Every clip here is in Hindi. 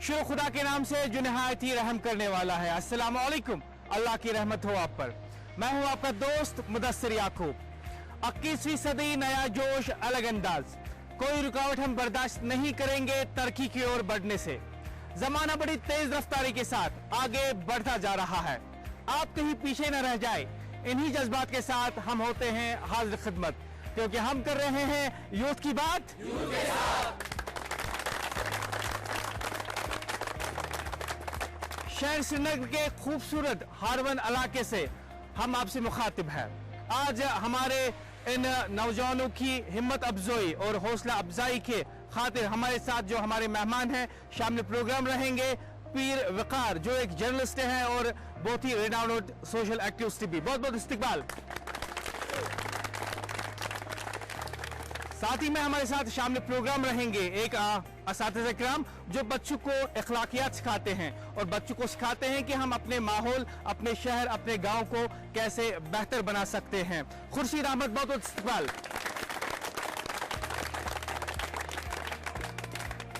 शुरू खुदा के नाम से जो निहायत ही रहम करने वाला है। अस्सलाम वालेकुम, अल्लाह की रहमत हो आप पर। मैं हूं आपका दोस्त मुदस्सिर याकूब। 21वीं सदी, नया जोश, अलग अंदाज। कोई रुकावट हम बर्दाश्त नहीं करेंगे तरक्की की ओर बढ़ने से। जमाना बड़ी तेज रफ्तारी के साथ आगे बढ़ता जा रहा है। आप कहीं पीछे न रह जाए, इन्हीं जज्बात के साथ हम होते हैं हाजिर खिदमत, क्योंकि हम कर रहे हैं यूथ की बात यूथ के साथ। शहर श्रीनगर के खूबसूरत हारवन इलाके से हम आपसे मुखातिब हैं। आज हमारे इन नौजवानों की हिम्मत अफजाई और हौसला अफजाई के खातिर हमारे साथ जो हमारे मेहमान हैं शामिल प्रोग्राम रहेंगे पीर वकार, जो एक जर्नलिस्ट हैं और बहुत ही रेनाउंड सोशल एक्टिविस्ट भी। बहुत बहुत इस्तकबाल। साथ ही में हमारे साथ शामिल प्रोग्राम रहेंगे एक असातिज़ा किराम जो बच्चों को अखलाकियात सिखाते हैं और बच्चों को सिखाते हैं कि हम अपने माहौल, अपने शहर, अपने गांव को कैसे बेहतर बना सकते हैं। खुर्शीद अहमद, बहुत बहुत इस्तकबाल।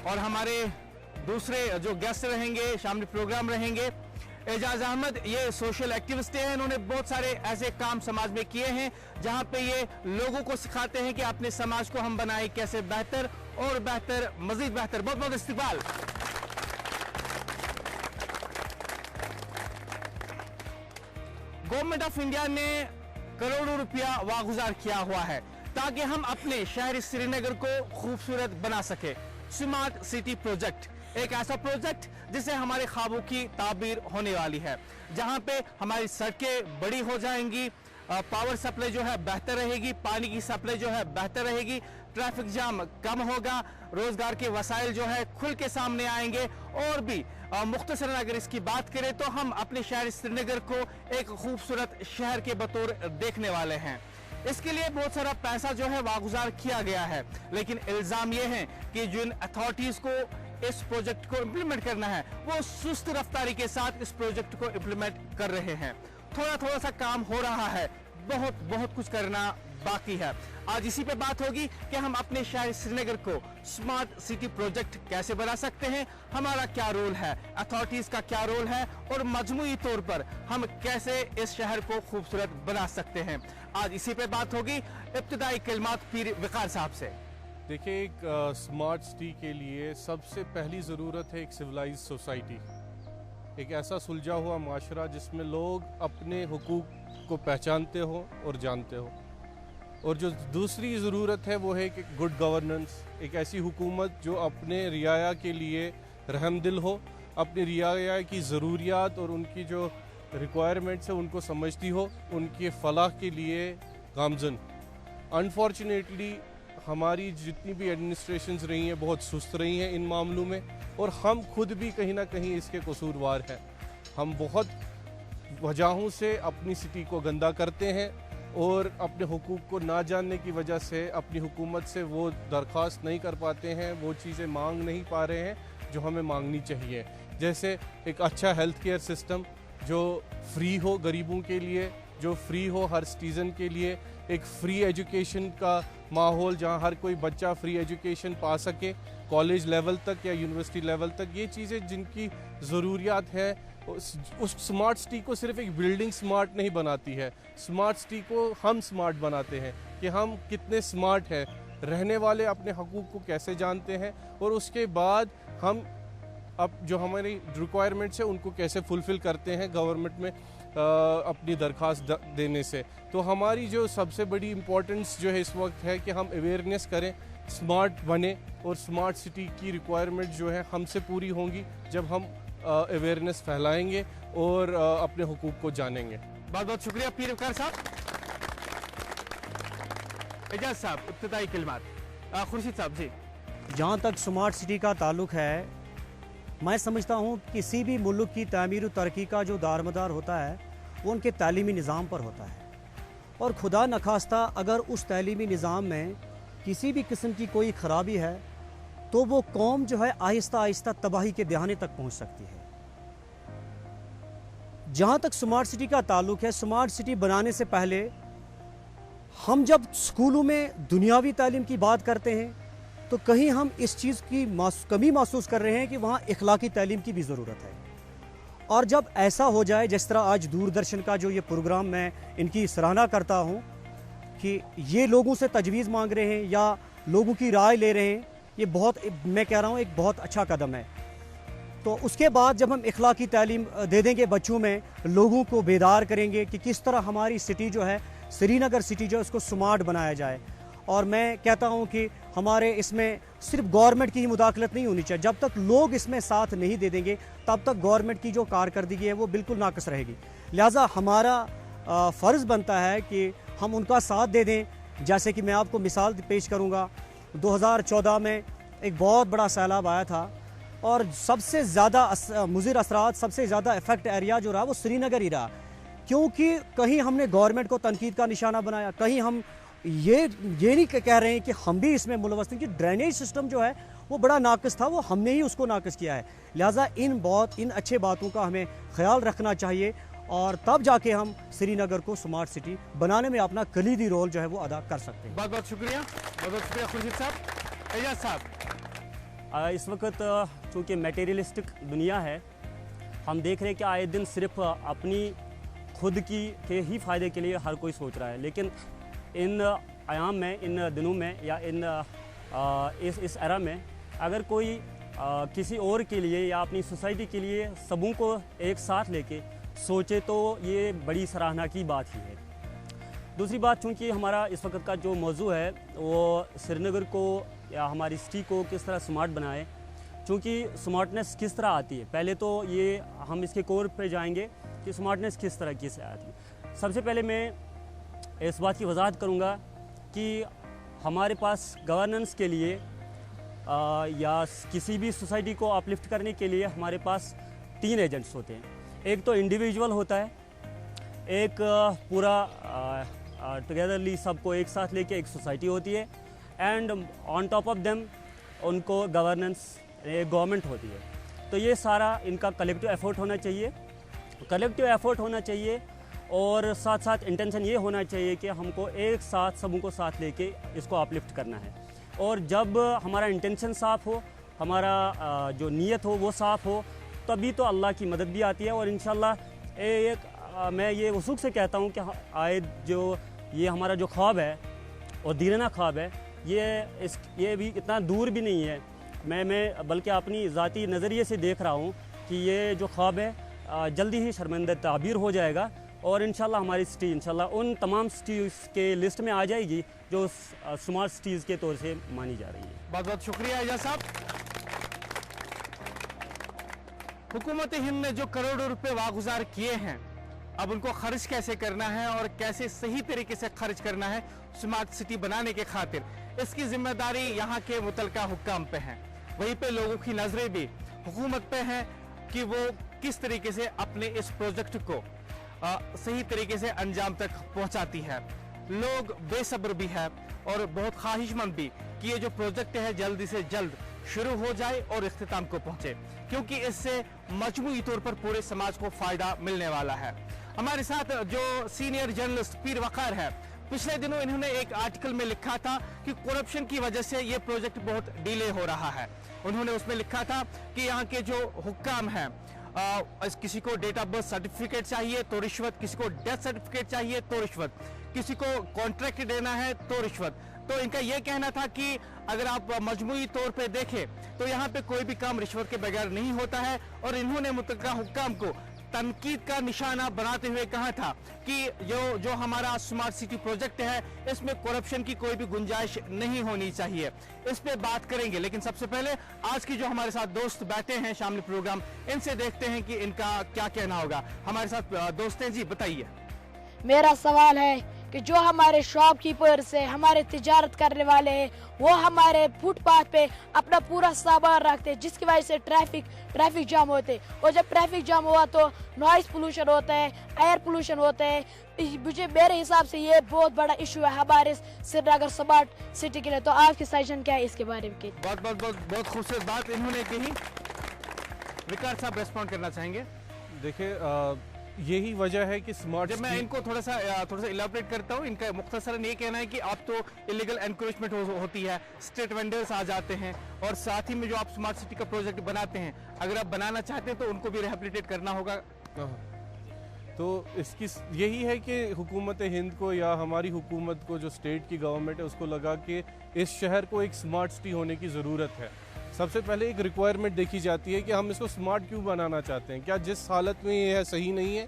और हमारे दूसरे जो गेस्ट रहेंगे, शामिल प्रोग्राम रहेंगे एजाज अहमद। ये सोशल एक्टिविस्ट हैं, इन्होंने बहुत सारे ऐसे काम समाज में किए हैं जहां पे ये लोगों को सिखाते हैं कि अपने समाज को हम बनाएं कैसे बेहतर और बेहतर, मजीद बेहतर। बहुत बहुत इस्तकबाल। गवर्नमेंट ऑफ इंडिया ने करोड़ों रुपया वागुजार किया हुआ है ताकि हम अपने शहर श्रीनगर को खूबसूरत बना सके। स्मार्ट सिटी प्रोजेक्ट एक ऐसा प्रोजेक्ट जिससे हमारे ख्वाबों की ताबीर होने वाली है, जहां पे हमारी सड़कें बड़ी हो जाएंगी, पावर सप्लाई जो है बेहतर रहेगी, पानी की सप्लाई जो है बेहतर रहेगी, ट्रैफिक जाम कम होगा, रोजगार के वसाइल जो है खुल के सामने आएंगे। और भी मुख्तसरन अगर इसकी बात करें तो हम अपने शहर श्रीनगर को एक खूबसूरत शहर के बतौर देखने वाले हैं। इसके लिए बहुत सारा पैसा जो है वागुजार किया गया है, लेकिन इल्जाम यह है कि जिन अथॉरिटीज को इस प्रोजेक्ट को इम्प्लीमेंट करना है वो सुस्त रफ्तारी के साथ इस प्रोजेक्ट को इम्प्लीमेंट कर रहे हैं। थोड़ा थोड़ा सा काम हो रहा है, बहुत बहुत कुछ करना बाकी है। आज इसी पे बात होगी कि हम अपने शहर श्रीनगर को स्मार्ट सिटी प्रोजेक्ट कैसे बना सकते हैं, हमारा क्या रोल है, अथॉरिटीज का क्या रोल है और मजमूई तौर पर हम कैसे इस शहर को खूबसूरत बना सकते हैं। आज इसी पे बात होगी। इब्तिदाई कलमात पीर वकार साहब से। देखिए, एक स्मार्ट सिटी के लिए सबसे पहली ज़रूरत है एक सिविलाइज सोसाइटी, एक ऐसा सुलझा हुआ माशरा जिसमें लोग अपने हुकूक को पहचानते हो और जानते हो। और जो दूसरी ज़रूरत है वो है कि गुड गवर्नेंस, एक ऐसी हुकूमत जो अपने रियाया के लिए रहमदिल हो, अपनी रियाया की ज़रूरियात और उनकी जो रिक्वायरमेंट्स है उनको समझती हो, उनके फलाह के लिए गामजन। अनफॉर्चुनेटली हमारी जितनी भी एडमिनिस्ट्रेशंस रही हैं बहुत सुस्त रही हैं इन मामलों में, और हम खुद भी कहीं ना कहीं इसके कसूरवार हैं। हम बहुत वजहों से अपनी सिटी को गंदा करते हैं और अपने हुकूक को ना जानने की वजह से अपनी हुकूमत से वो दरख्वास्त नहीं कर पाते हैं, वो चीज़ें मांग नहीं पा रहे हैं जो हमें मांगनी चाहिए। जैसे एक अच्छा हेल्थ केयर सिस्टम जो फ्री हो गरीबों के लिए, जो फ्री हो हर सिटीज़न के लिए, एक फ्री एजुकेशन का माहौल जहां हर कोई बच्चा फ्री एजुकेशन पा सके कॉलेज लेवल तक या यूनिवर्सिटी लेवल तक। ये चीज़ें जिनकी ज़रूरियात है, उस स्मार्ट सिटी को सिर्फ एक बिल्डिंग स्मार्ट नहीं बनाती है, स्मार्ट सिटी को हम स्मार्ट बनाते हैं कि हम कितने स्मार्ट हैं, रहने वाले अपने हकूक़ को कैसे जानते हैं और उसके बाद हम अब जो हमारी रिक्वायरमेंट्स है उनको कैसे फुलफ़िल करते हैं गवर्नमेंट में अपनी दरख्वास्त देने से। तो हमारी जो सबसे बड़ी इम्पोर्टेंस जो है इस वक्त है कि हम अवेयरनेस करें, स्मार्ट बने, और स्मार्ट सिटी की रिक्वायरमेंट जो है हमसे पूरी होंगी जब हम अवेयरनेस फैलाएंगे और अपने हुकूक को जानेंगे। बहुत बहुत शुक्रिया पीर वकार साहब। एजाज साहब, इब्तिदाई कलमात। खुर्शीद साहब जी। जहाँ तक स्मार्ट सिटी का ताल्लुक है, मैं समझता हूँ किसी भी मुल्क की तामीर और तरक्की का जो दारमदार होता है वो उनके तालीमी निज़ाम पर होता है, और खुदा नखास्ता अगर उस तालीमी निज़ाम में किसी भी किस्म की कोई ख़राबी है तो वो कौम जो है आहिस्ता आहिस्ता तबाही के दहाने तक पहुँच सकती है। जहाँ तक स्मार्ट सिटी का ताल्लुक है, स्मार्ट सिटी बनाने से पहले हम जब स्कूलों में दुनियावी तालीम की बात करते हैं तो कहीं हम इस चीज़ की कमी महसूस कर रहे हैं कि वहाँ इखलाकी तालीम की भी ज़रूरत है। और जब ऐसा हो जाए, जिस तरह आज दूरदर्शन का जो ये प्रोग्राम, मैं इनकी सराहना करता हूँ कि ये लोगों से तजवीज़ मांग रहे हैं या लोगों की राय ले रहे हैं, ये बहुत, मैं कह रहा हूँ, एक बहुत अच्छा कदम है। तो उसके बाद जब हम इखलाकी तालीम दे देंगे बच्चों में, लोगों को बेदार करेंगे कि किस तरह हमारी सिटी जो है, श्रीनगर सिटी जो है, उसको स्मार्ट बनाया जाए। और मैं कहता हूं कि हमारे इसमें सिर्फ गवर्नमेंट की ही मुदाखलत नहीं होनी चाहिए। जब तक लोग इसमें साथ नहीं दे देंगे तब तक गवर्नमेंट की जो कारकर्दगी है वो बिल्कुल नाकस रहेगी। लिहाजा हमारा फ़र्ज़ बनता है कि हम उनका साथ दे दें। जैसे कि मैं आपको मिसाल पेश करूंगा, 2014 में एक बहुत बड़ा सैलाब आया था और सबसे ज़्यादा मुज़िर असरात, सबसे ज़्यादा इफ़ेक्ट एरिया जो रहा वो श्रीनगर ही रहा, क्योंकि कहीं हमने गवर्नमेंट को तनकीद का निशाना बनाया, कहीं हम ये नहीं कह रहे हैं कि हम भी इसमें मुलवस हैं कि ड्रेनेज सिस्टम जो है वो बड़ा नाक़िस था, वो हमने ही उसको नाक़िस किया है। लिहाजा इन अच्छे बातों का हमें ख्याल रखना चाहिए और तब जाके हम श्रीनगर को स्मार्ट सिटी बनाने में अपना कलीदी रोल जो है वो अदा कर सकते हैं। बहुत बहुत शुक्रिया, बहुत बहुत शुक्रिया खुर्शीद साहब। एजाज साहब, इस वक्त चूँकि मटेरियलिस्टिक दुनिया है, हम देख रहे हैं कि आए दिन सिर्फ अपनी खुद के ही फ़ायदे के लिए हर कोई सोच रहा है, लेकिन इन आयाम में, इन दिनों में या इस एरा में अगर कोई किसी और के लिए या अपनी सोसाइटी के लिए सबों को एक साथ लेके सोचे तो ये बड़ी सराहना की बात ही है। दूसरी बात, चूँकि हमारा इस वक्त का जो मौजू है वो श्रीनगर को या हमारी सिटी को किस तरह स्मार्ट बनाए, चूँकि स्मार्टनेस किस तरह आती है, पहले तो ये हम इसके कोर पे जाएंगे कि स्मार्टनेस किस तरह की से आती है। सबसे पहले मैं इस बात की वजाहत करूँगा कि हमारे पास गवर्नेंस के लिए या किसी भी सोसाइटी को अपलिफ्ट करने के लिए हमारे पास 3 एजेंट्स होते हैं। एक तो इंडिविजुअल होता है, एक पूरा टुगेदरली सबको एक साथ लेके एक सोसाइटी होती है, and on top of them उनको गवर्नेंस गवर्नमेंट होती है। तो ये सारा इनका कलेक्टिव एफर्ट होना चाहिए और साथ साथ इंटेंशन ये होना चाहिए कि हमको एक साथ सबों को साथ लेके इसको अपलिफ्ट करना है। और जब हमारा इंटेंशन साफ़ हो, हमारा जो नीयत हो वो साफ़ हो, तभी तो अल्लाह की मदद भी आती है। और इंशाल्लाह मैं ये वसूख से कहता हूँ कि आए जो ये हमारा जो ख्वाब है और दीराना ख्वाब है, ये भी इतना दूर भी नहीं है। मैं बल्कि अपनी ज़ाती नज़रिए से देख रहा हूँ कि ये जो ख्वाब है जल्दी ही शर्मिंदा ताबीर हो जाएगा और इंशाल्लाह हमारी सिटी इंशाल्लाह उन तमाम सिटीज़ के लिस्ट में आ जाएगी जो स्मार्ट सिटीज़ के तौर से मानी जा रही है। बहुत बहुत शुक्रिया एजाज साहब। हुकूमत हिंद ने जो करोड़ों रुपए वागुजार किए हैं, अब उनको खर्च कैसे करना है और कैसे सही तरीके से खर्च करना है स्मार्ट सिटी बनाने के खातिर, इसकी जिम्मेदारी यहाँ के मुतलका हुक्काम पे है। वहीं पे लोगों की नजरें भी हुकूमत पे हैं कि वो किस तरीके से अपने इस प्रोजेक्ट को सही तरीके से अंजाम तक पहुंचाती है। लोग बेसब्र भी है और बहुत ख्वाहिशमंद भी कि ये जो प्रोजेक्ट है जल्दी से जल्द शुरू हो जाए और इख्तिताम को पहुंचे, क्योंकि इससे मजमूई तौर पर पूरे समाज को फायदा मिलने वाला है। हमारे साथ जो सीनियर जर्नलिस्ट पीर वकार है, पिछले दिनों इन्होंने एक आर्टिकल में लिखा था कि करप्शन की वजह से ये प्रोजेक्ट बहुत डिले हो रहा है। उन्होंने उसमें लिखा था कि यहाँ के जो हुक्काम हैं, किसी को डेट ऑफ बर्थ सर्टिफिकेट चाहिए तो रिश्वत, किसी को डेथ सर्टिफिकेट चाहिए तो रिश्वत, किसी को कॉन्ट्रैक्ट देना है तो रिश्वत। तो इनका यह कहना था कि अगर आप मजमूई तौर पे देखें तो यहाँ पे कोई भी काम रिश्वत के बगैर नहीं होता है। और इन्होंने मुतल्लिका हुक्काम को तनकीद का निशाना बनाते हुए कहा था कि जो हमारा स्मार्ट सिटी प्रोजेक्ट है इसमें करप्शन की कोई भी गुंजाइश नहीं होनी चाहिए। इस पे बात करेंगे, लेकिन सबसे पहले आज की जो हमारे साथ दोस्त बैठे हैं शामिल प्रोग्राम, इनसे देखते हैं कि इनका क्या कहना होगा। हमारे साथ दोस्त हैं, जी बताइए। मेरा सवाल है कि जो हमारे शॉपकीपर्स है, हमारे तिजारत करने वाले हैं, वो हमारे फुटपाथ पे अपना पूरा सामान रखते हैं, जिसकी वजह से ट्रैफिक जाम होते हैं। और जब ट्रैफिक जाम हुआ तो नॉइस पोल्यूशन होता है, एयर पोल्यूशन होता है। मेरे हिसाब से ये बहुत बड़ा इशू है हमारे श्रीनगर स्मार्ट सिटी के लिए। तो आपकी सजेशन क्या है इसके बारे में? बहुत खूबसूरत बात इन्होंने कही। विकार साहब रेस्पॉन्ड करना चाहेंगे? देखिए, यही वजह है कि स्मार्ट जब मैं इनको थोड़ा सा इलाबरेट करता हूँ, इनका मुख्तसरन ये कहना है कि आप तो इलीगल एनक्रोचमेंट होती है, स्ट्रीट वेंडर्स आ जाते हैं, और साथ ही में जो आप स्मार्ट सिटी का प्रोजेक्ट बनाते हैं, अगर आप बनाना चाहते हैं तो उनको भी रिहेबिलिटेट करना होगा। तो इसकी यही है कि हुकूमत हिंद को या हमारी हुकूमत को, जो स्टेट की गवर्नमेंट है, उसको लगा कि इस शहर को एक स्मार्ट सिटी होने की ज़रूरत है। सबसे पहले एक रिक्वायरमेंट देखी जाती है कि हम इसको स्मार्ट क्यों बनाना चाहते हैं, क्या जिस हालत में ये है सही नहीं है।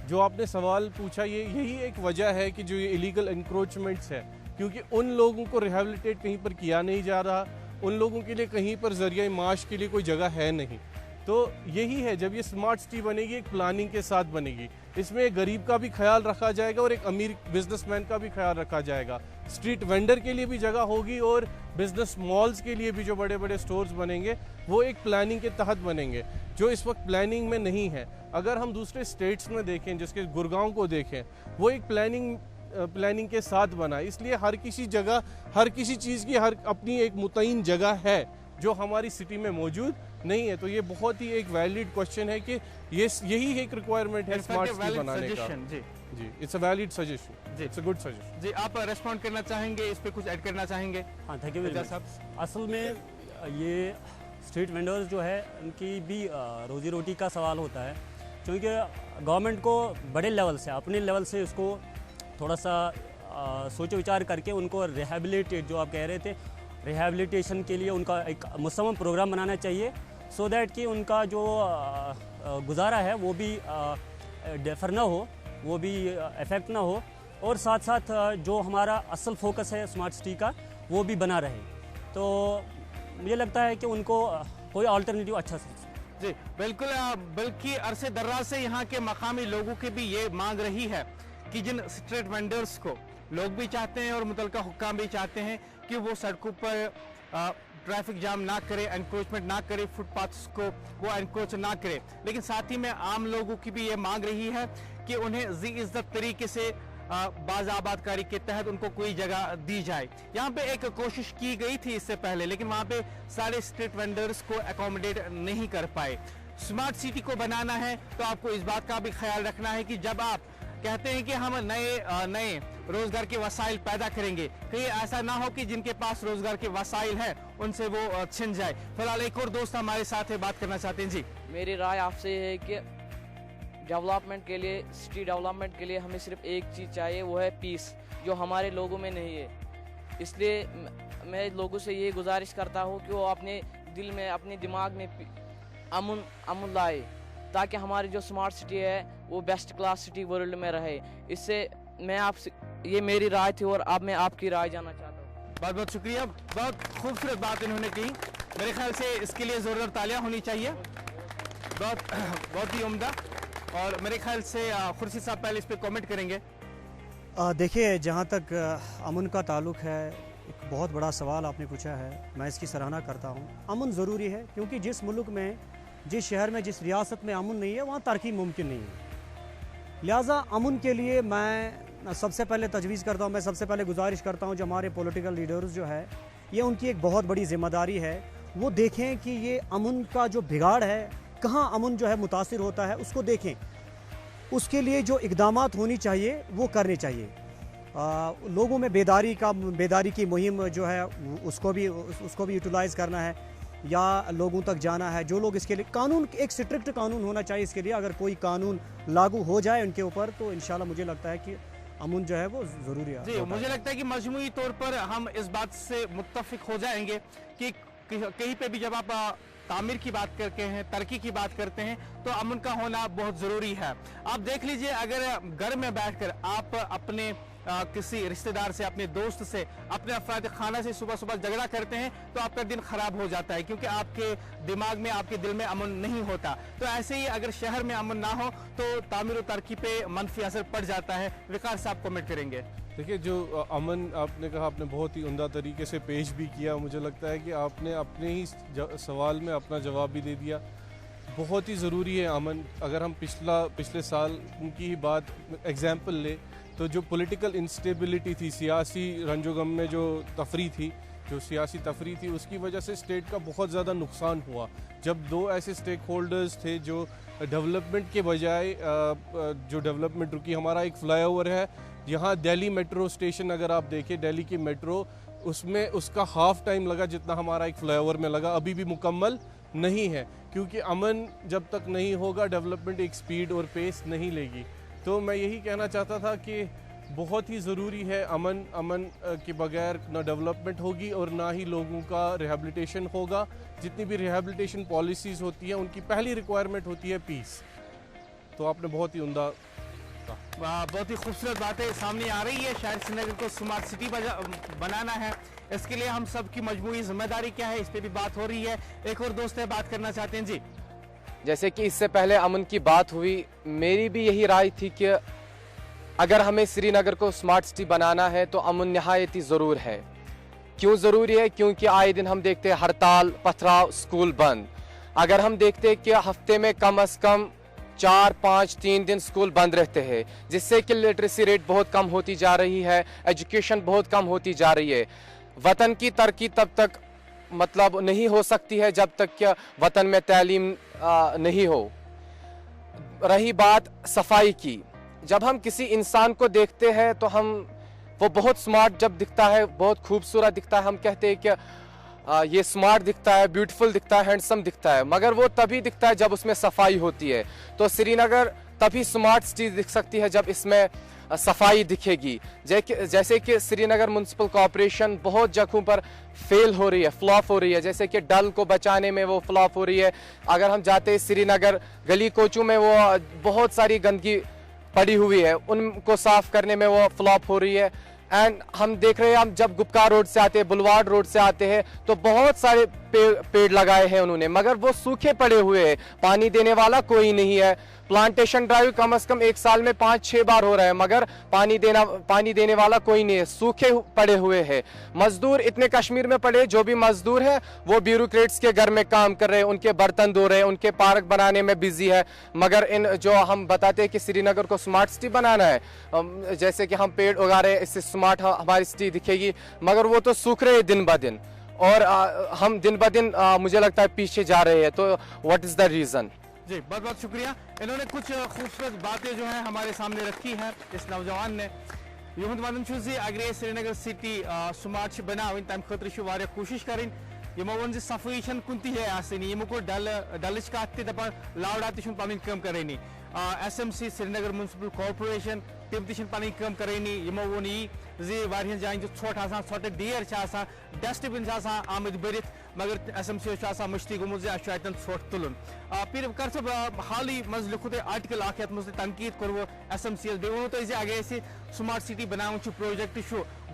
जो आपने सवाल पूछा, यही एक वजह है कि जो ये इलीगल इंक्रोचमेंट्स है, क्योंकि उन लोगों को रिहेबिलिटेट कहीं पर किया नहीं जा रहा, उन लोगों के लिए कहीं पर ज़रिया माश के लिए कोई जगह है नहीं। तो यही है, जब ये स्मार्ट सिटी बनेगी एक प्लानिंग के साथ बनेगी, इसमें एक गरीब का भी ख्याल रखा जाएगा और एक अमीर बिजनेसमैन का भी ख्याल रखा जाएगा। स्ट्रीट वेंडर के लिए भी जगह होगी और बिजनेस मॉल्स के लिए भी जो बड़े बड़े स्टोर्स बनेंगे वो एक प्लानिंग के तहत बनेंगे, जो इस वक्त प्लानिंग में नहीं है। अगर हम दूसरे स्टेट्स में देखें, जिसके गुड़गांव को देखें, वो एक प्लानिंग के साथ बना, इसलिए हर किसी जगह, हर किसी चीज़ की हर अपनी एक मुतय्यन जगह है जो हमारी सिटी में मौजूद नहीं है। तो ये बहुत ही एक वैलिड क्वेश्चन है कि यही एक रिक्वायरमेंट है स्मार्ट सिटी बनाने का। जी, it's a valid suggestion, it's a good suggestion. जी, आप रेस्पॉन्ड करना चाहेंगे, इस पे कुछ ऐड करना चाहेंगे? हाँ, थैंक यू वेरी मच। असल में ये स्ट्रीट वेंडर्स जो है, उनकी भी रोजी रोटी का सवाल होता है, क्योंकि गवर्नमेंट को बड़े लेवल से, अपने लेवल से उसको थोड़ा सा सोचो विचार करके उनको रिहेबिलिटेट, जो आप कह रहे थे, रिहेबिलिटेशन के लिए उनका एक मुसम्मम प्रोग्राम बनाना चाहिए, सो दैट कि उनका जो गुजारा है वो भी डिफर ना हो, वो भी इफेक्ट ना हो, और साथ साथ जो हमारा असल फोकस है स्मार्ट सिटी का वो भी बना रहे। तो मुझे लगता है कि उनको कोई अल्टरनेटिव अच्छा जी बिल्कुल, बल्कि अरसे दर्राज से यहाँ के मकामी लोगों की भी ये मांग रही है कि जिन स्ट्रीट वेंडर्स को लोग भी चाहते हैं और मुतलका हुक्काम भी चाहते हैं कि वो सड़कों पर ट्रैफिक जाम ना करे, एनक्रोचमेंट ना करे, फुटपाथ्स को वो एनक्रोच ना करे, लेकिन साथ ही में आम लोगों की भी ये मांग रही है कि उन्हें जी इज्जत तरीके से बाज़ाबादकारी के तहत उनको कोई जगह दी जाए। यहाँ पे एक कोशिश की गई थी इससे पहले, लेकिन वहाँ पे सारे स्ट्रीट वेंडर्स को अकोमोडेट नहीं कर पाए। स्मार्ट सिटी को बनाना है तो आपको इस बात का भी ख्याल रखना है कि जब आप कहते हैं कि हम नए रोजगार के वसाइल पैदा करेंगे, कहीं ऐसा ना हो कि जिनके पास रोजगार के वसाइल है उनसे वो छिन जाए। फिलहाल एक और दोस्त हमारे साथ है, बात करना चाहते हैं। जी, मेरी राय आपसे ये है कि डेवलपमेंट के लिए, सिटी डेवलपमेंट के लिए हमें सिर्फ एक चीज़ चाहिए, वो है पीस, जो हमारे लोगों में नहीं है। इसलिए मैं लोगों से ये गुजारिश करता हूँ कि वो अपने दिल में, अपने दिमाग में अमन लाए, ताकि हमारी जो स्मार्ट सिटी है वो बेस्ट क्लास सिटी वर्ल्ड में रहे। इससे मैं आपसे, ये मेरी राय थी और अब मैं आपकी राय जानना चाहता हूँ। बहुत बहुत शुक्रिया, बहुत खूबसूरत बात इन्होंने कही। मेरे ख्याल से इसके लिए ज़ोरदार तालियां होनी चाहिए, बहुत ही उम्दा। और मेरे ख्याल से खुर्शीद साहब पहले इस पर कमेंट करेंगे। देखिए, जहाँ तक अमन का ताल्लुक है, एक बहुत बड़ा सवाल आपने पूछा है, मैं इसकी सराहना करता हूँ। अमन ज़रूरी है, क्योंकि जिस मुल्क में, जिस शहर में, जिस रियासत में अमन नहीं है, वहाँ तरक्की मुमकिन नहीं है। लिहाजा अमन के लिए मैं सबसे पहले तजवीज़ करता हूँ, मैं सबसे पहले गुजारिश करता हूँ जो हमारे पॉलिटिकल लीडर्स जो है, ये उनकी एक बहुत बड़ी ज़िम्मेदारी है, वो देखें कि ये अमन का जो बिगाड़ है, कहाँ अमन जो है मुतासिर होता है, उसको देखें। उसके लिए जो इक़दामात होनी चाहिए वो करने चाहिए। लोगों में बेदारी की मुहिम जो है उसको भी यूटिलाइज़ करना है, या लोगों तक जाना है। जो लोग इसके लिए कानून, एक स्ट्रिक्ट कानून होना चाहिए इसके लिए। अगर कोई कानून लागू हो जाए उनके ऊपर, तो इंशाल्लाह मुझे लगता है कि अमन जो है वो ज़रूरी है। जी, मुझे लगता है कि मजमूई तौर पर हम इस बात से मुत्तफिक हो जाएंगे कि कहीं पे भी जब आप तामीर की बात करते हैं, तरक्की की बात करते हैं, तो अमन का होना बहुत ज़रूरी है। आप देख लीजिए, अगर घर में बैठकर आप अपने किसी रिश्तेदार से, अपने दोस्त से, अपने अफराद खाना से सुबह सुबह झगड़ा करते हैं तो आपका दिन खराब हो जाता है, क्योंकि आपके दिमाग में, आपके दिल में अमन नहीं होता। तो ऐसे ही अगर शहर में अमन ना हो तो तामीर और तरक्की पे मनफी असर पड़ जाता है। विकास साहब कमेंट करेंगे। देखिए, जो अमन आपने कहा, आपने बहुत ही उम्दा तरीके से पेश भी किया। मुझे लगता है कि आपने अपने ही सवाल में अपना जवाब भी दे दिया। बहुत ही ज़रूरी है अमन। अगर हम पिछले साल की ही बात एग्जाम्पल ले, तो जो पॉलिटिकल इंस्टेबिलिटी थी, सियासी रंजोगम में जो तफरी थी, जो सियासी तफरी थी, उसकी वजह से स्टेट का बहुत ज़्यादा नुकसान हुआ। जब दो ऐसे स्टेक होल्डर्स थे जो डेवलपमेंट के बजाय जो डेवलपमेंट रुकी, हमारा एक फ्लाईओवर है यहाँ दिल्ली मेट्रो स्टेशन, अगर आप देखें दिल्ली की मेट्रो, उसमें उसका हाफ टाइम लगा जितना हमारा एक फ्लाईओवर में लगा, अभी भी मुकम्मल नहीं है, क्योंकि अमन जब तक नहीं होगा डेवलपमेंट एक स्पीड और पेस नहीं लेगी। तो मैं यही कहना चाहता था कि बहुत ही ज़रूरी है, अमन के बगैर ना डेवलपमेंट होगी और ना ही लोगों का रिहैबिलिटेशन होगा। जितनी भी रिहैबिलिटेशन पॉलिसीज़ होती हैं उनकी पहली रिक्वायरमेंट होती है पीस। तो आपने बहुत ही उम्दा, बहुत ही खूबसूरत बातें सामने आ रही है। शहर श्रीनगर को स्मार्ट सिटी बनाना है, इसके लिए हम सब की मजमूई जिम्मेदारी क्या है, इस पे भी बात हो रही है। एक और दोस्त है, बात करना चाहते हैं जी। जैसे कि इससे पहले अमन की बात हुई, मेरी भी यही राय थी कि अगर हमें श्रीनगर को स्मार्ट सिटी बनाना है तो अमन नहायत ही ज़रूर है। क्यों ज़रूरी है? क्योंकि आए दिन हम देखते हैं हड़ताल, पथराव, स्कूल बंद। अगर हम देखते हैं कि हफ्ते में कम अज़ कम 4, 5, 3 दिन स्कूल बंद रहते हैं, जिससे कि लिटरेसी रेट बहुत कम होती जा रही है, एजुकेशन बहुत कम होती जा रही है। वतन की तरक्की तब तक मतलब नहीं हो सकती है जब तक कि वतन में तालीम नहीं हो। रही बात सफाई की, जब हम किसी इंसान को देखते हैं तो वो बहुत स्मार्ट जब दिखता है, बहुत खूबसूरत दिखता है, हम कहते हैं कि ये स्मार्ट दिखता है, ब्यूटीफुल दिखता है, हैंडसम दिखता है, मगर वो तभी दिखता है जब उसमें सफाई होती है। तो श्रीनगर तभी स्मार्ट सिटी दिख सकती है जब इसमें सफाई दिखेगी। जैसे कि श्रीनगर म्युनिसिपल कॉर्पोरेशन बहुत जगहों पर फेल हो रही है, फ्लॉप हो रही है, जैसे कि डल को बचाने में वो फ्लॉप हो रही है। अगर हम जाते हैं श्रीनगर गली कोचों में, वो बहुत सारी गंदगी पड़ी हुई है, उनको साफ करने में वो फ्लॉप हो रही है। एंड हम देख रहे हैं, हम जब गुप्का रोड से आते हैं, बुलवार्ड रोड से आते हैं, तो बहुत सारे पेड़ लगाए हैं उन्होंने, मगर वो सूखे पड़े हुए हैं, पानी देने वाला कोई नहीं है। प्लांटेशन ड्राइव कम से कम 1 साल में 5-6 बार हो रहा है, मगर पानी देने वाला कोई नहीं है, सूखे पड़े हुए हैं। मजदूर इतने कश्मीर में पड़े, जो भी मजदूर है वो ब्यूरोक्रेट्स के घर में काम कर रहे हैं, उनके बर्तन धो रहे हैं, उनके पार्क बनाने में बिजी है। मगर इन जो हम बताते हैं कि श्रीनगर को स्मार्ट सिटी बनाना है, जैसे कि हम पेड़ उगा रहे हैं, इससे स्मार्ट हमारी सिटी दिखेगी, मगर वो तो सूख रहे हैं दिन ब दिन, और हम दिन ब दिन मुझे लगता है पीछे जा रहे हैं। तो व्हाट इज द रीजन? जी बहुत बहुत शुक्रिया। इन्होंने कुछ खूबसूरत बातें जो है हमारे सामने रखी है इस नौजवान ने। युमत वनन अगर श्रीनगर सिटी स्मार्ट बनाव तम खतर कोशिश करें। यमो वो सफाई कुन तम को डल कत दपान लावड़ा तम कम करें। SMC श्रीनगर म्युनिसिपल कॉर्पोरेशन तम तम कम करें। यमो वो जी जान ोट ोट डेर डस्टबिन आमद भरत, मगर SMC मुश्ती गुमुत अतन ोट तुलन। फिर कर सब हाल ही मज लिखु तुम आर्टिकल ये तनकीद कर्व SMC बे वो अगर स्मार्ट सिटी बनान project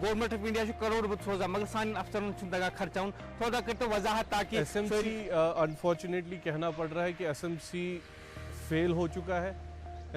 government of India crore रुपये सोजा, मगर सान अफसरन तगा खर्चाउन, थोड़ा कर वजाहत ताकि SMC अनफॉर्चुनेटली कहना पड़ रहा है कि SMC फेल हो चुका है।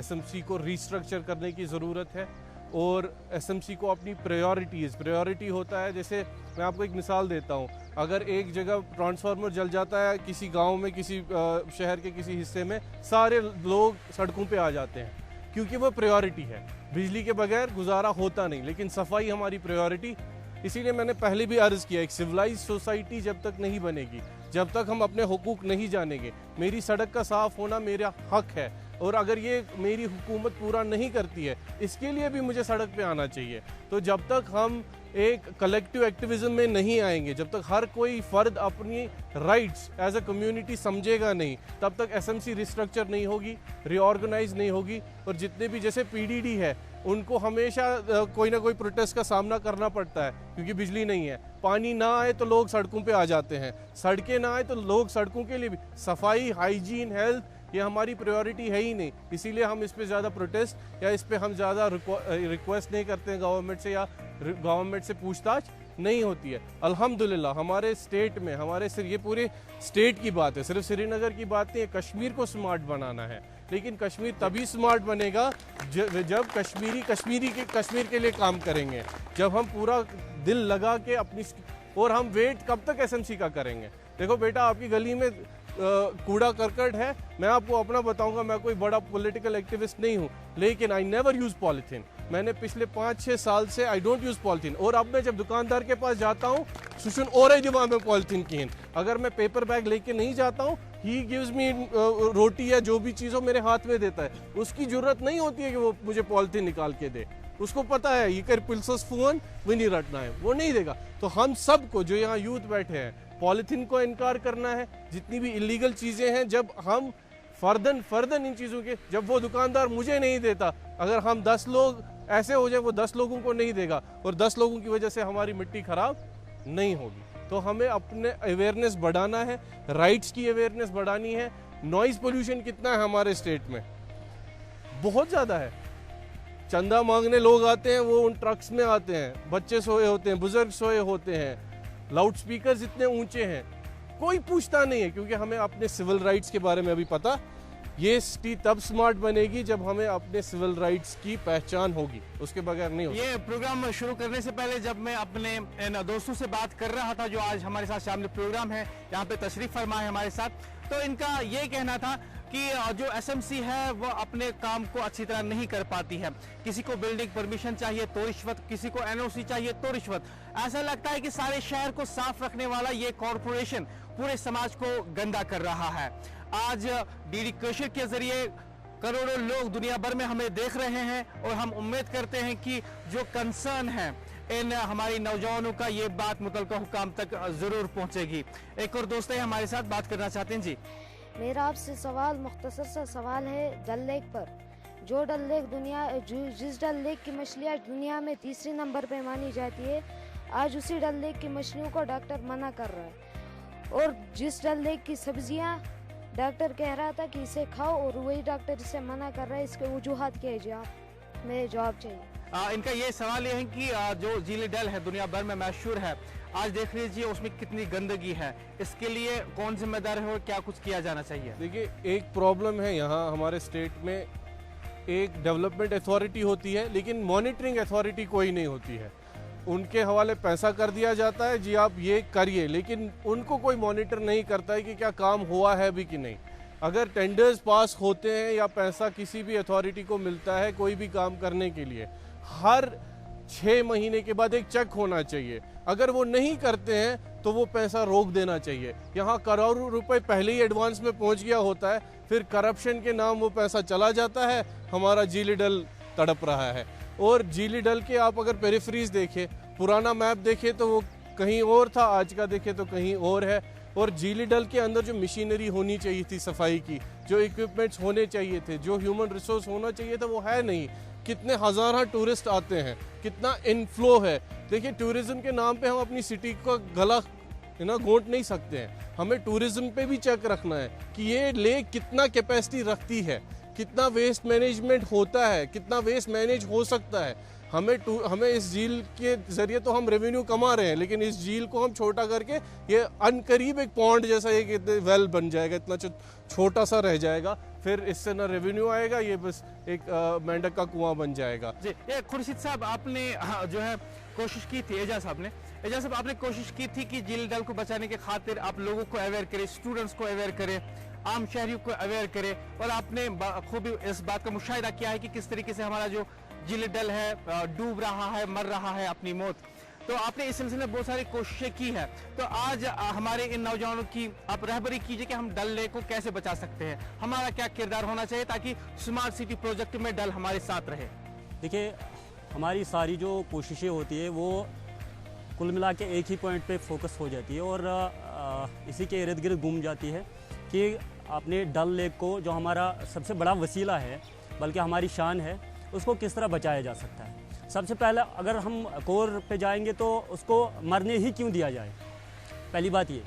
SMC को रिस्ट्रक्चर करने की ज़रूरत है और SMC को अपनी प्रायोरिटी होता है। जैसे मैं आपको एक मिसाल देता हूँ, अगर एक जगह ट्रांसफार्मर जल जाता है किसी गांव में, किसी शहर के किसी हिस्से में, सारे लोग सड़कों पे आ जाते हैं क्योंकि वो प्रायोरिटी है। बिजली के बगैर गुजारा होता नहीं, लेकिन सफाई हमारी प्रायोरिटी। इसीलिए मैंने पहले भी अर्ज़ किया, एक सिविलाइज सोसाइटी जब तक नहीं बनेगी, जब तक हम अपने हुकूक नहीं जानेंगे, मेरी सड़क का साफ़ होना मेरा हक है, और अगर ये मेरी हुकूमत पूरा नहीं करती है, इसके लिए भी मुझे सड़क पे आना चाहिए। तो जब तक हम एक कलेक्टिव एक्टिविज्म में नहीं आएंगे, जब तक हर कोई फ़र्द अपनी राइट्स एज अ कम्युनिटी समझेगा नहीं, तब तक SMC रिस्ट्रक्चर नहीं होगी, रीऑर्गेनाइज नहीं होगी। और जितने भी जैसे PDD है, उनको हमेशा कोई ना कोई प्रोटेस्ट का सामना करना पड़ता है क्योंकि बिजली नहीं है। पानी ना आए तो लोग सड़कों पे आ जाते हैं, सड़कें ना आए तो लोग सड़कों के लिए भी। सफाई, हाइजीन, हेल्थ, ये हमारी प्रायोरिटी है ही नहीं, इसीलिए हम इस पे ज़्यादा प्रोटेस्ट या इस पे हम ज़्यादा रिक्वेस्ट नहीं करते हैं गवर्नमेंट से, या गवर्नमेंट से पूछताछ नहीं होती है। अल्हम्दुलिल्लाह हमारे स्टेट में, हमारे सिर्फ ये पूरे स्टेट की बात है, सिर्फ श्रीनगर की बात नहीं है, कश्मीर को स्मार्ट बनाना है। लेकिन कश्मीर तभी स्मार्ट बनेगा जब कश्मीर के लिए काम करेंगे, जब हम पूरा दिल लगा के अपनी। और हम वेट कब तक SMC का करेंगे? देखो बेटा, आपकी गली में कूड़ा करकट है, मैं आपको अपना बताऊंगा, मैं कोई बड़ा पॉलिटिकल एक्टिविस्ट नहीं हूं, लेकिन आई नेवर यूज पॉलिथीन। मैंने पिछले 5-6 साल से आई डोंट यूज़ पॉलिथीन। और अब मैं जब दुकानदार के पास जाता हूँ सुशुन और दिमाग में पॉलिथीन की, अगर मैं पेपर बैग लेके नहीं जाता हूँ, ही गिव्स मी रोटी या जो भी चीज़ हो मेरे हाथ में देता है। उसकी ज़रूरत नहीं होती है कि वो मुझे पॉलिथीन निकाल के दे, उसको पता है ये कर पिल्सस फोन विनी रटना है, वो नहीं देगा। तो हम सबको जो यहाँ यूथ बैठे हैं पॉलिथीन को इनकार करना है। जितनी भी इलीगल चीज़ें हैं, जब हम फर्दन इन चीज़ों के, जब वो दुकानदार मुझे नहीं देता, अगर हम 10 लोग ऐसे हो जाए वो 10 लोगों को नहीं देगा और 10 लोगों की वजह से हमारी मिट्टी खराब नहीं होगी। तो हमें अपने अवेयरनेस बढ़ाना है, राइट्स की अवेयरनेस बढ़ानी है। नॉइज़ पोल्यूशन कितना है हमारे स्टेट में, बहुत ज़्यादा है। चंदा मांगने लोग आते हैं, वो उन ट्रक्स में आते हैं, बच्चे सोए होते हैं, बुजुर्ग सोए होते हैं, लाउड स्पीकर इतने ऊंचे हैं, कोई पूछता नहीं है, क्योंकि हमें अपने सिविल राइट्स के बारे में अभी पता। ये सिटी तब स्मार्ट बनेगी जब हमें अपने सिविल राइट्स की पहचान होगी, उसके बगैर नहीं होगी। ये प्रोग्राम शुरू करने से पहले जब मैं अपने इन दोस्तों से बात कर रहा था जो आज हमारे साथ शामिल प्रोग्राम है, यहाँ पे तशरीफ फरमा है हमारे साथ, तो इनका ये कहना था कि जो एसएमसी है वो अपने काम को अच्छी तरह नहीं कर पाती है। किसी को बिल्डिंग परमिशन चाहिए तो रिश्वत, किसी को एनओसी चाहिए तो रिश्वत। ऐसा लगता है कि सारे शहर को साफ रखने वाला ये कॉरपोरेशन पूरे समाज को गंदा कर रहा है। आज डीडी कशर के जरिए करोड़ों लोग दुनिया भर में हमें देख रहे हैं और हम उम्मीद करते हैं कि जो कंसर्न है इन हमारी नौजवानों का, ये बात मुतल्लिका हुकाम तक जरूर पहुंचेगी। एक और दोस्त है हमारे साथ, बात करना चाहते हैं जी। मेरा आपसे सवाल मुख्तसर सा सवाल है डल लेक पर। जो डल लेक जिस डल लेक की मछलियाँ दुनिया में तीसरे नंबर पे मानी जाती है, आज उसी डल लेक की मछलियों को डॉक्टर मना कर रहा है। और जिस डल लेक की सब्जियाँ डॉक्टर कह रहा था कि इसे खाओ और वही डॉक्टर इसे मना कर रहा है, इसके वजूहात क्या है जी? आप मेरे जवाब चाहिए। इनका ये सवाल ये है कि जो झील डल है दुनिया भर में मशहूर है, आज देख लीजिए उसमें कितनी गंदगी है। इसके लिए कौन जिम्मेदार है और क्या कुछ किया जाना चाहिए? देखिए, एक प्रॉब्लम है यहाँ हमारे स्टेट में, एक डेवलपमेंट अथॉरिटी होती है लेकिन मॉनिटरिंग अथॉरिटी कोई नहीं होती है। उनके हवाले पैसा कर दिया जाता है, जी आप ये करिए, लेकिन उनको कोई मॉनिटर नहीं करता है कि क्या काम हुआ है भी कि नहीं। अगर टेंडर्स पास होते हैं या पैसा किसी भी अथॉरिटी को मिलता है कोई भी काम करने के लिए, हर 6 महीने के बाद एक चेक होना चाहिए। अगर वो नहीं करते हैं तो वो पैसा रोक देना चाहिए। यहाँ करोड़ों रुपए पहले ही एडवांस में पहुँच गया होता है, फिर करप्शन के नाम वो पैसा चला जाता है, हमारा झील डल तड़प रहा है। और झील डल के आप अगर पेरिफेरीज देखें, पुराना मैप देखें तो वो कहीं और था, आज का देखें तो कहीं और है। और झील डल के अंदर जो मशीनरी होनी चाहिए थी सफाई की, जो इक्विपमेंट्स होने चाहिए थे, जो ह्यूमन रिसोर्स होना चाहिए था, वो है नहीं। कितने हज़ार टूरिस्ट आते हैं, कितना इनफ्लो है। देखिए, टूरिज्म के नाम पे हम अपनी सिटी का गला घोंट नहीं सकते हैं। हमें टूरिज्म पे भी चेक रखना है कि ये लेक कितना कैपेसिटी रखती है, कितना वेस्ट मैनेजमेंट होता है, कितना वेस्ट मैनेज हो सकता है। हमें इस झील के जरिए तो हम रेवेन्यू कमा रहे हैं, लेकिन इस झील को हम छोटा करके ये अनकरीब एक पॉन्ड जैसा एक वेल बन जाएगा, इतना छोटा सा रह जाएगा। फिर इससे ना रेवेन्यू आएगा, ये बस एक मेंढक का कुआं बन जाएगा। जी, ये खुर्शीद साहब आपने जो है कोशिश की थी, एजाज साहब आपने कोशिश की थी कि झील डल को बचाने के खातिर आप लोगों को अवेयर करें, स्टूडेंट्स को अवेयर करें, आम शहरियों को अवेयर करें। और आपने खूब इस बात का मुशाहिदा किया है कि किस तरीके से हमारा जो झील डल है डूब रहा है, मर रहा है अपनी मौत। तो आपने इस सिलसिले में बहुत सारी कोशिशें की है। तो आज हमारे इन नौजवानों की आप रहबरी कीजिए कि हम डल लेक को कैसे बचा सकते हैं, हमारा क्या किरदार होना चाहिए ताकि स्मार्ट सिटी प्रोजेक्ट में डल हमारे साथ रहे। देखिए, हमारी सारी जो कोशिशें होती है वो कुल मिला के एक ही पॉइंट पे फोकस हो जाती है और इसी के इर्द गिर्द घूम जाती है कि अपने डल लेक को, जो हमारा सबसे बड़ा वसीला है बल्कि हमारी शान है, उसको किस तरह बचाया जा सकता है। सबसे पहले अगर हम कोर पे जाएंगे तो उसको मरने ही क्यों दिया जाए, पहली बात ये।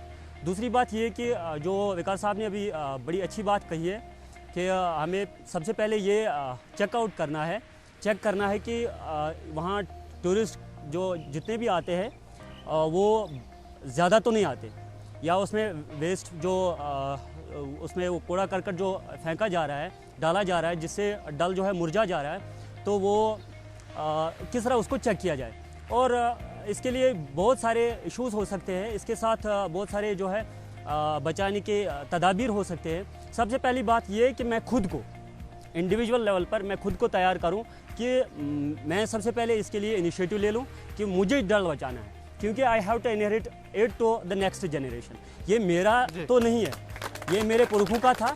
दूसरी बात ये कि जो विकास साहब ने अभी बड़ी अच्छी बात कही है कि हमें सबसे पहले ये चेकआउट करना है, चेक करना है कि वहाँ टूरिस्ट जो जितने भी आते हैं वो ज़्यादा तो नहीं आते, या उसमें वेस्ट जो उसमें वो कूड़ा करकट जो फेंका जा रहा है, डाला जा रहा है, जिससे डल जो है मुरझा जा रहा है, तो वो किस तरह उसको चेक किया जाए। और इसके लिए बहुत सारे इश्यूज़ हो सकते हैं, इसके साथ बहुत सारे जो है बचाने के तदाबीर हो सकते हैं। सबसे पहली बात ये कि मैं खुद को इंडिविजुअल लेवल पर मैं खुद को तैयार करूं कि मैं सबसे पहले इसके लिए इनिशिएटिव ले लूं कि मुझे डल बचाना है, क्योंकि I have to inherit it to the next generation. ये मेरा तो नहीं है, ये मेरे पुरखों का था,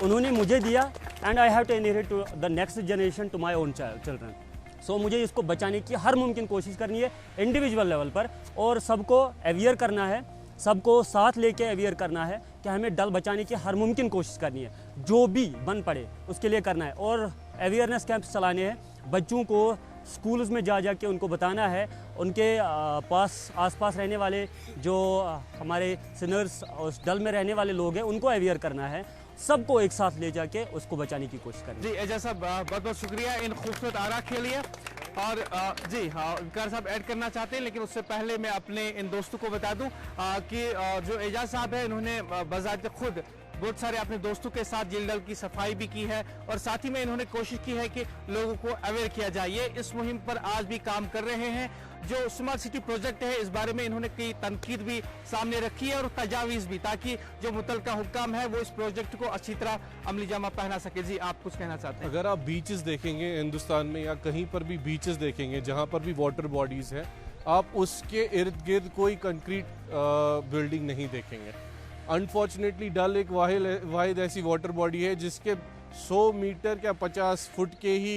उन्होंने मुझे दिया, and I have to inherit to the next generation, to my own children. So मुझे इसको बचाने की हर मुमकिन कोशिश करनी है इंडिविजुअल लेवल पर, और सबको अवेयर करना है, सबको साथ लेके अवेयर करना है कि हमें डल बचाने की हर मुमकिन कोशिश करनी है, जो भी बन पड़े उसके लिए करना है। और अवेयरनेस कैंप्स चलाने हैं, बच्चों को स्कूल्स में जा के उनको बताना है, उनके आसपास रहने वाले जो हमारे सिनर्स और डल में रहने वाले लोग हैं उनको अवेयर करना है, सबको एक साथ ले जाके उसको बचाने की कोशिश करनी है। जी एजाज साहब, बहुत बहुत शुक्रिया इन खूबसूरत आरा के लिए। और जी हाँ, कार साहब ऐड करना चाहते हैं, लेकिन उससे पहले मैं अपने इन दोस्तों को बता दूं कि जो एजाज साहब है इन्होंने बजाते खुद बहुत सारे अपने दोस्तों के साथ झील डल की सफाई भी की है, और साथ ही में इन्होंने कोशिश की है कि लोगों को अवेयर किया जाए। ये इस मुहिम पर आज भी काम कर रहे हैं। जो स्मार्ट सिटी प्रोजेक्ट है, इस बारे में इन्होंने कई तनकीद भी सामने रखी है और तजावीज़ भी, ताकि जो मुतलका हुक्काम है वो इस प्रोजेक्ट को अच्छी तरह अमली जामा पहना सके। जी आप कुछ कहना चाहते हैं? अगर आप बीचेस देखेंगे हिंदुस्तान में, या कहीं पर भी बीचेस देखेंगे जहाँ पर भी वाटर बॉडीज़ है, आप उसके इर्द गिर्द कोई कंक्रीट बिल्डिंग नहीं देखेंगे। अनफॉर्चुनेटली डल एक वाहिद ऐसी वाटर बॉडी है जिसके 100 मीटर या 50 फुट के ही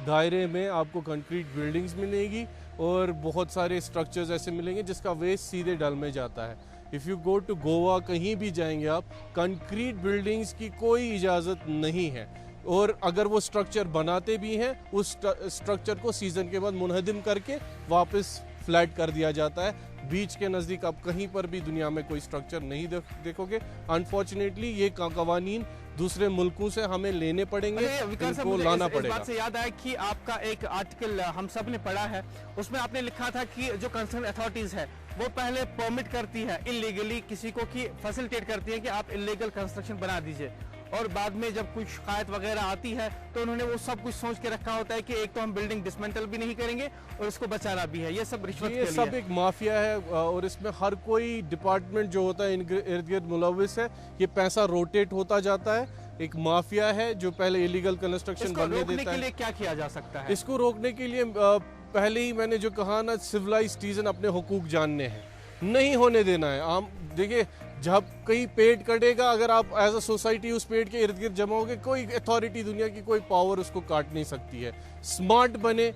दायरे में आपको कंक्रीट बिल्डिंग्स मिलेगी, और बहुत सारे स्ट्रक्चर्स ऐसे मिलेंगे जिसका वेस्ट सीधे डल में जाता है। If you go to Goa, कहीं भी जाएंगे आप, कंक्रीट बिल्डिंग्स की कोई इजाज़त नहीं है, और अगर वो स्ट्रक्चर बनाते भी हैं उस स्ट्रक्चर को सीज़न के बाद मुनहदिम करके वापस फ्लैट कर दिया जाता है। बीच के नज़दीक आप कहीं पर भी दुनिया में कोई स्ट्रक्चर नहीं देखोगे। अनफॉर्चुनेटली ये कवानीन दूसरे मुल्कों से हमें लेने पड़ेंगे, इनको लाना पड़ेगा। इस बात से याद आया कि आपका एक आर्टिकल हम सब ने पढ़ा है, उसमें आपने लिखा था कि जो कंसर्न अथॉरिटीज है वो पहले परमिट करती है इलीगली किसी को, कि फैसिलिटेट करती है कि आप इलीगल कंस्ट्रक्शन बना दीजिए, और बाद में जब कुछ शिकायत वगैरह आती है तो उन्होंने वो सब कुछ सोच के रखा होता है कि एक तो हम बिल्डिंग डिसमेंटल भी नहीं करेंगे और इसको बचाना भी है। ये सब रिश्वत के लिए, ये सब एक माफिया है, और इसमें हर कोई डिपार्टमेंट जो होता है इर्द गिर्द मुलविस है। ये पैसा रोटेट होता जाता है, एक माफिया है जो पहले इलीगल कंस्ट्रक्शन बनने देता है। इसको रोकने के लिए क्या किया जा सकता है? इसको रोकने के लिए पहले ही मैंने जो कहा ना, सिविलाइज्ड सिटीजन अपने हुकूक जानने हैं, नहीं होने देना है। हम देखिए, जब कहीं पेड़ कटेगा, अगर आप एज अ सोसाइटी उस पेड़ के इर्द गिर्द जमा होगे, कोई अथॉरिटी दुनिया की कोई पावर उसको काट नहीं सकती है। स्मार्ट बने,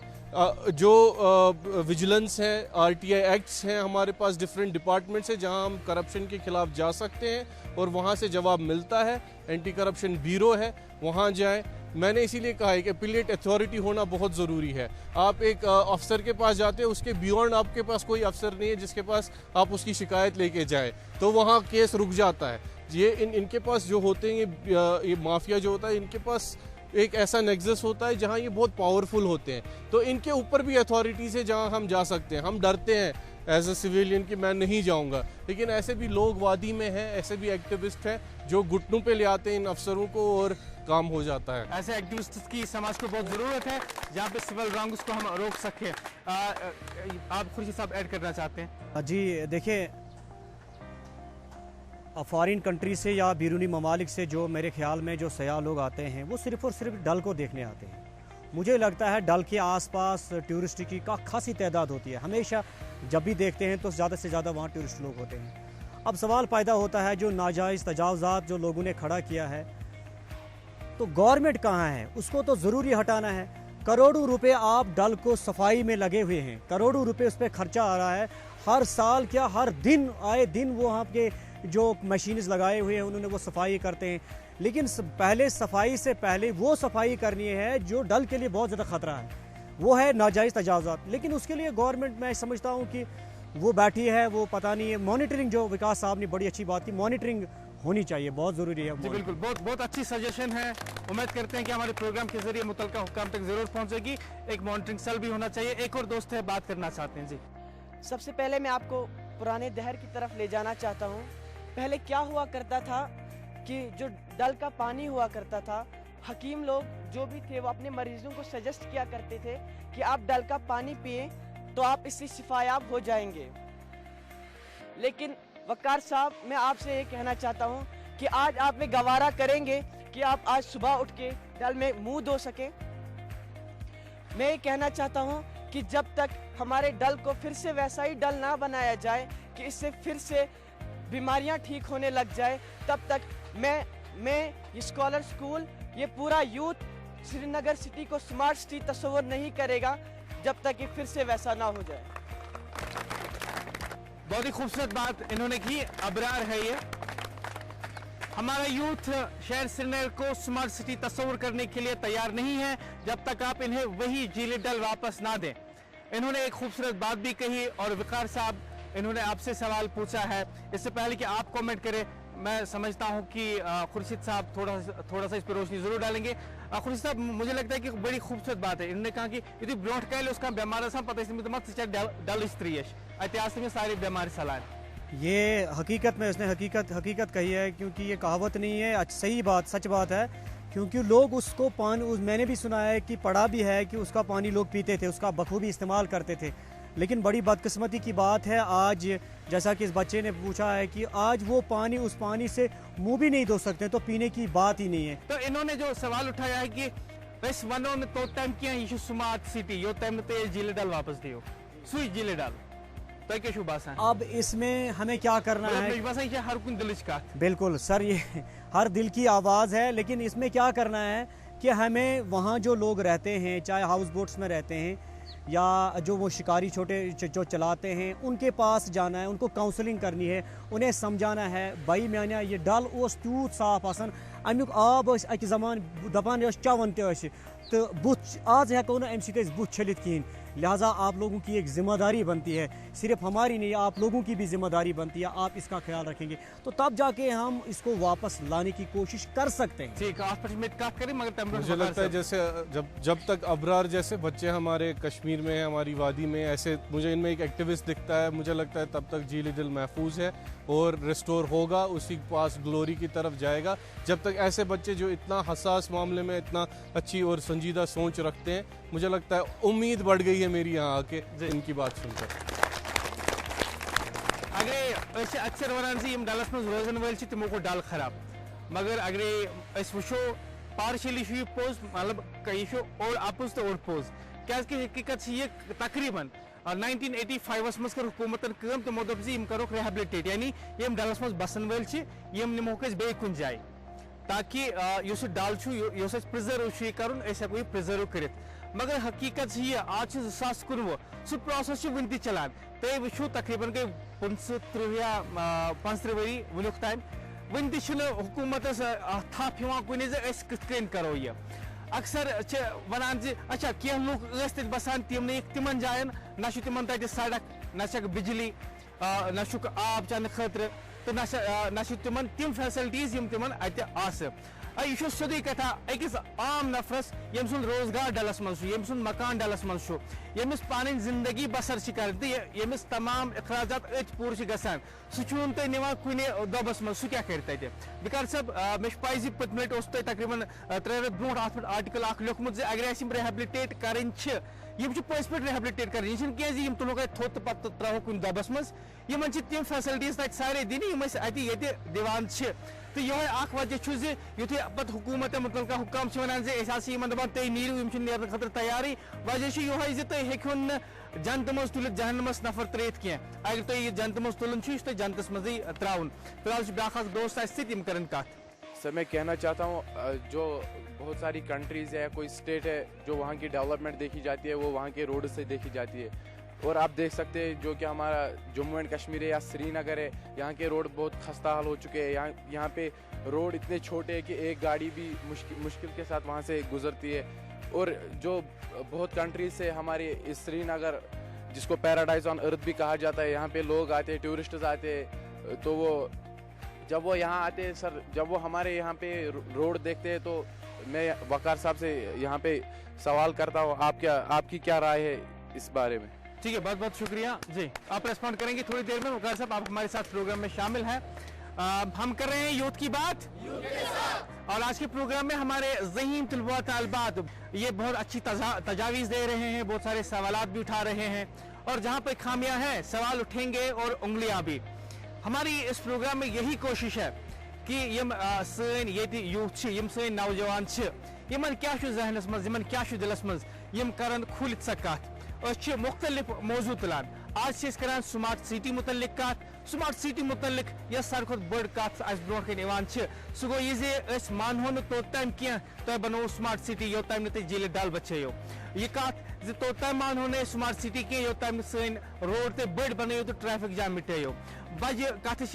जो विजिलेंस है, आरटीआई एक्ट्स हैं, हमारे पास डिफरेंट डिपार्टमेंट्स हैं जहां हम करप्शन के खिलाफ जा सकते हैं और वहां से जवाब मिलता है। एंटी करप्शन ब्यूरो है, वहां जाएं। मैंने इसीलिए कहा है कि एपिलेट अथॉरिटी होना बहुत ज़रूरी है। आप एक अफसर के पास जाते हैं, उसके बियॉन्ड आपके पास कोई अफसर नहीं है जिसके पास आप उसकी शिकायत लेके जाए, तो वहाँ केस रुक जाता है। ये इनके पास जो होते हैं, ये माफिया जो होता है, इनके पास एक ऐसा नेक्सस होता है जहाँ ये बहुत पावरफुल होते हैं, तो इनके ऊपर भी अथॉरिटीज़ है जहाँ हम जा सकते हैं। हम डरते हैं एज ए सिविलियन कि मैं नहीं जाऊँगा, लेकिन ऐसे भी लोग वादी में हैं, ऐसे भी एक्टिविस्ट हैं जो घुटनों पे ले आते हैं इन अफसरों को और काम हो जाता है। ऐसे एक्टिविस्ट की समाज को बहुत ज़रूरत है जहाँ पे सिविल रॉन्ग्स को हम रोक सकें। आप खुर्शीद साहब ऐड करना चाहते हैं? जी देखिए, फॉरेन कंट्री से या बैरूनी ममालिक से जो मेरे ख्याल में जो सयाह लोग आते हैं वो सिर्फ़ और सिर्फ डल को देखने आते हैं। मुझे लगता है डल के आसपास टूरिस्ट की खासी तादाद होती है। हमेशा जब भी देखते हैं तो ज़्यादा से ज़्यादा वहाँ टूरिस्ट लोग होते हैं। अब सवाल पैदा होता है, जो नाजायज़ तजावज़ात जो लोगों ने खड़ा किया है, तो गवर्नमेंट कहाँ है? उसको तो ज़रूरी हटाना है। करोड़ों रुपए आप डल को सफाई में लगे हुए हैं, करोड़ों रुपए उस पर खर्चा आ रहा है। हर साल क्या हर दिन आए दिन वो वहाँ के जो मशीन्स लगाए हुए हैं उन्होंने वो सफाई करते हैं, लेकिन पहले सफाई से पहले वो सफाई करनी है जो डल के लिए बहुत ज़्यादा ख़तरा है, वो है नाजायज़ तजावज़ात। लेकिन उसके लिए गवर्नमेंट, मैं समझता हूँ कि वो बैठी है, वो पता नहीं है। मॉनिटरिंग, जो विकास साहब ने बड़ी अच्छी बात की, मॉनिटरिंग होनी चाहिए, बहुत ज़रूरी है। जी बिल्कुल, बहुत अच्छी सजेशन है। उम्मीद करते हैं कि हमारे प्रोग्राम के जरिए मुतलका हुक्काम तक ज़रूर पहुँचेगी। एक मॉनिटरिंग सेल भी होना चाहिए। एक और दोस्त है, बात करना चाहते हैं। जी, सबसे पहले मैं आपको पुराने दहर की तरफ ले जाना चाहता हूँ। पहले क्या हुआ करता था कि जो डल का पानी हुआ करता था, हकीम लोग जो भी थे वो अपने मरीजों को सजेस्ट किया करते थे कि आप डल का पानी पिए तो आप इससे शिफायाब हो जाएंगे। लेकिन वकार साहब, मैं आपसे ये कहना चाहता हूँ कि आज आप में गवारा करेंगे कि आप आज सुबह उठ के डल में मुंह धो सके। मैं ये कहना चाहता हूँ कि जब तक हमारे डल को फिर से वैसा ही डल ना बनाया जाए कि इससे फिर से बीमारियां ठीक होने लग जाए, तब तक मैं ये स्कॉलर स्कूल, ये पूरा यूथ श्रीनगर सिटी को स्मार्ट सिटी तस्वर नहीं करेगा जब तक ये फिर से वैसा ना हो जाए। बहुत ही खूबसूरत बात इन्होंने की। अबरार है ये। हमारा यूथ शहर श्रीनगर को स्मार्ट सिटी तस्वर करने के लिए तैयार नहीं है जब तक आप इन्हें वही जीले डल वापस ना दें। इन्होंने एक खूबसूरत बात भी कही। और विकार साहब, इन्होंने आपसे सवाल पूछा है। इससे पहले कि आप कमेंट करें, मैं समझता हूं कि खुर्शीद साहब थोड़ा सा इस पर रोशनी जरूर डालेंगे। खुर्शीद साहब, मुझे लगता है कि बड़ी खूबसूरत बात है। इन्होंने कहा कि यदि ब्रोट कैल उसका बीमार पता डल स्त्रीश अत्यास में सारी बीमारी सलान। ये हकीकत में उसने हकीकत कही है, क्योंकि ये कहावत नहीं है, सही बात, सच बात है। क्योंकि लोग उसको पानी, मैंने भी सुना है कि पढ़ा भी है कि उसका पानी लोग पीते थे, उसका बखूबी इस्तेमाल करते थे। लेकिन बड़ी बदकिस्मती की बात है आज, जैसा कि इस बच्चे ने पूछा है कि आज वो पानी, उस पानी से मुंह भी नहीं धो सकते, तो पीने की बात ही नहीं है। तो इन्होंने जो सवाल उठाया है कि बस वनो ने तो टाइम किया ये स्मार्ट सिटी यो टाइम ते जिले डाल वापस दियो सुई जिले डाल तो क्या शुभासा है। अब इसमें हमें क्या करना है? हर कोई दिल का बिल्कुल सर, ये हर दिल की आवाज़ है। लेकिन इसमें क्या करना है कि हमें वहाँ जो लोग रहते हैं, चाहे हाउस बोट्स में रहते हैं या जो वो शिकारी छोटे जो चलाते हैं, उनके पास जाना है, उनको काउंसलिंग करनी है, उन्हें समझाना है भाई मैंने ये डल उस तूत साफ आसान, अमुक आब अकि जमान दपान चवन तो बुथ आज हेको ना अमि बुथ छलित कहें। लिहाजा आप लोगों की एक जिम्मेदारी बनती है, सिर्फ हमारी नहीं, आप लोगों की भी जिम्मेदारी बनती है। आप इसका ख्याल रखेंगे तो तब जाके हम इसको वापस लाने की कोशिश कर सकते हैं। ठीक है, मगर मुझे लगता है जैसे जब तक अबरार जैसे बच्चे हमारे कश्मीर में, हमारी वादी में, ऐसे मुझे इनमें एक एक्टिविस्ट दिखता है, मुझे लगता है तब तक झील दिल महफूज है और रिस्टोर होगा, उसी पास ग्लोरी की तरफ जाएगा। जब तक ऐसे बच्चे जो इतना हसास मामले में इतना अच्छी और संजीदा सोच रखते हैं, मुझे लगता है उम्मीद बढ़ गई है मेरी यहाँ आके इनकी बात सुनकर। अगर अक्सर वन डलस मज रोजन वाल तमो को डल खराब, मगर अगर वो पार्शली पोज मतलब यह ओड अपोज तो ओड पोज क्या हकीकत ये तकरीबन 1985 मज कर हुकूमतन कम तमो दोप करो रिहेबिलिटेट, यानी यम डलस मज बसन वाल यम निमोक बे कुन जाए ताकि डल प्रिजर्व कर हेको प्रिजर्व कर। मगर हकीकत ये आज 2019 सह प्रोसेस वन चलान। तुम वो तकरीबन गई 35 या 35 वरी वनुक ताम वन हुकूमत थप कुन कथ करो ये। अक्सर वनान अच्छा कह लूक बसान तम तिमन जायन ना तिमन तक सड़क, ना बिजली, ना आब चन खतर, तो ना तिमन तिम फैसिलिटीज यम तिमन अत यह सोदी कथा अकिस आम नफरस यम सुन रोजगार डलस मज यम सुन मकान डलस मज यमिस पानी जिंदगी बसर कर यमिस तमाम अखराजात अत पूर गसान सुन तुम निवान कुन दोबस मज सह क्या कर तक। बिकार सब मे पाई जी पत मिनट तकरीबन 3 रेत ब्रो अत आर्टिकल लिखमुत अगर रिहेबिलिटेट कर पज पे रिहेबिलिटेट कर यह तुलोक थोत पत त्रो कुन दोबस मज यमन तिम फैसिलिटीज तक सारे दिन ये दिवान। तो यह वजह युथे पत हुकूमत मुतलका हुकाम वन दपान तुम नीरू नेर खतर तैयारी। वजह यह तुम हेक्यो जनत मज तुल जहनमस नफर त्रेत कह, अगर तुम यह जनत मज तुलन तुम जनतस मज त्राउन। फिलहाल ब्रा दोस्त तम कर कत। सर मैं कहना चाहता हूँ जो बहुत सारी कंट्रीज़ है, कोई स्टेट है जो वहाँ की डेवलपमेंट देखी जाती है वो वहाँ के रोड से देखी जाती है। और आप देख सकते हैं जो कि हमारा जम्मू एंड कश्मीर है या श्रीनगर है, यहाँ के रोड बहुत खस्ता हाल हो चुके हैं। यहाँ पे रोड इतने छोटे हैं कि एक गाड़ी भी मुश्किल के साथ वहाँ से गुजरती है। और जो बहुत कंट्रीज से हमारे इस श्रीनगर, जिसको पैराडाइज ऑन अर्थ भी कहा जाता है, यहाँ पे लोग आते हैं, टूरिस्ट्स आते हैं, तो वो जब वो यहाँ आते हैं सर, जब वो हमारे यहाँ पे रोड देखते हैं, तो मैं वकार साहब से यहाँ पे सवाल करता हूँ, आपकी क्या राय है इस बारे में? ठीक है, बहुत बहुत शुक्रिया जी। आप रेस्पॉन्ड करेंगे थोड़ी देर में। वकार साहब आप हमारे साथ प्रोग्राम में शामिल हैं। हम कर रहे हैं यूथ की बात और आज के प्रोग्राम में हमारे ज़हीन तलबा तालिबात ये बहुत अच्छी तजावीज़ दे रहे हैं, बहुत सारे सवालात भी उठा रहे हैं और जहाँ पर खामियां हैं सवाल उठेंगे और उंगलियां भी। हमारी इस प्रोग्राम में यही कोशिश है कि यम सन ये यूथ यम सन नौजवान यमन क्या जहनस मज यमन क्या दिलस मज यम करन खुलित सा कत मुख्तलिफ मौजू तुलान आज करान स्मार्ट सिटी मुतल्लिक कत स्मार्ट सिटी मुतल्लिक यस सार खुद बड़ कत ब्रो कन सह गो ये मानहो न तोतम क्या तुम बनो स्मार्ट सिटी योतम न झील डल बचो यह कत तोतम मानहो न स्मार्ट सिटी क्या योतम सन रोड ते बड़ बनो तो ट्रैफिक जाम मिटो बज कत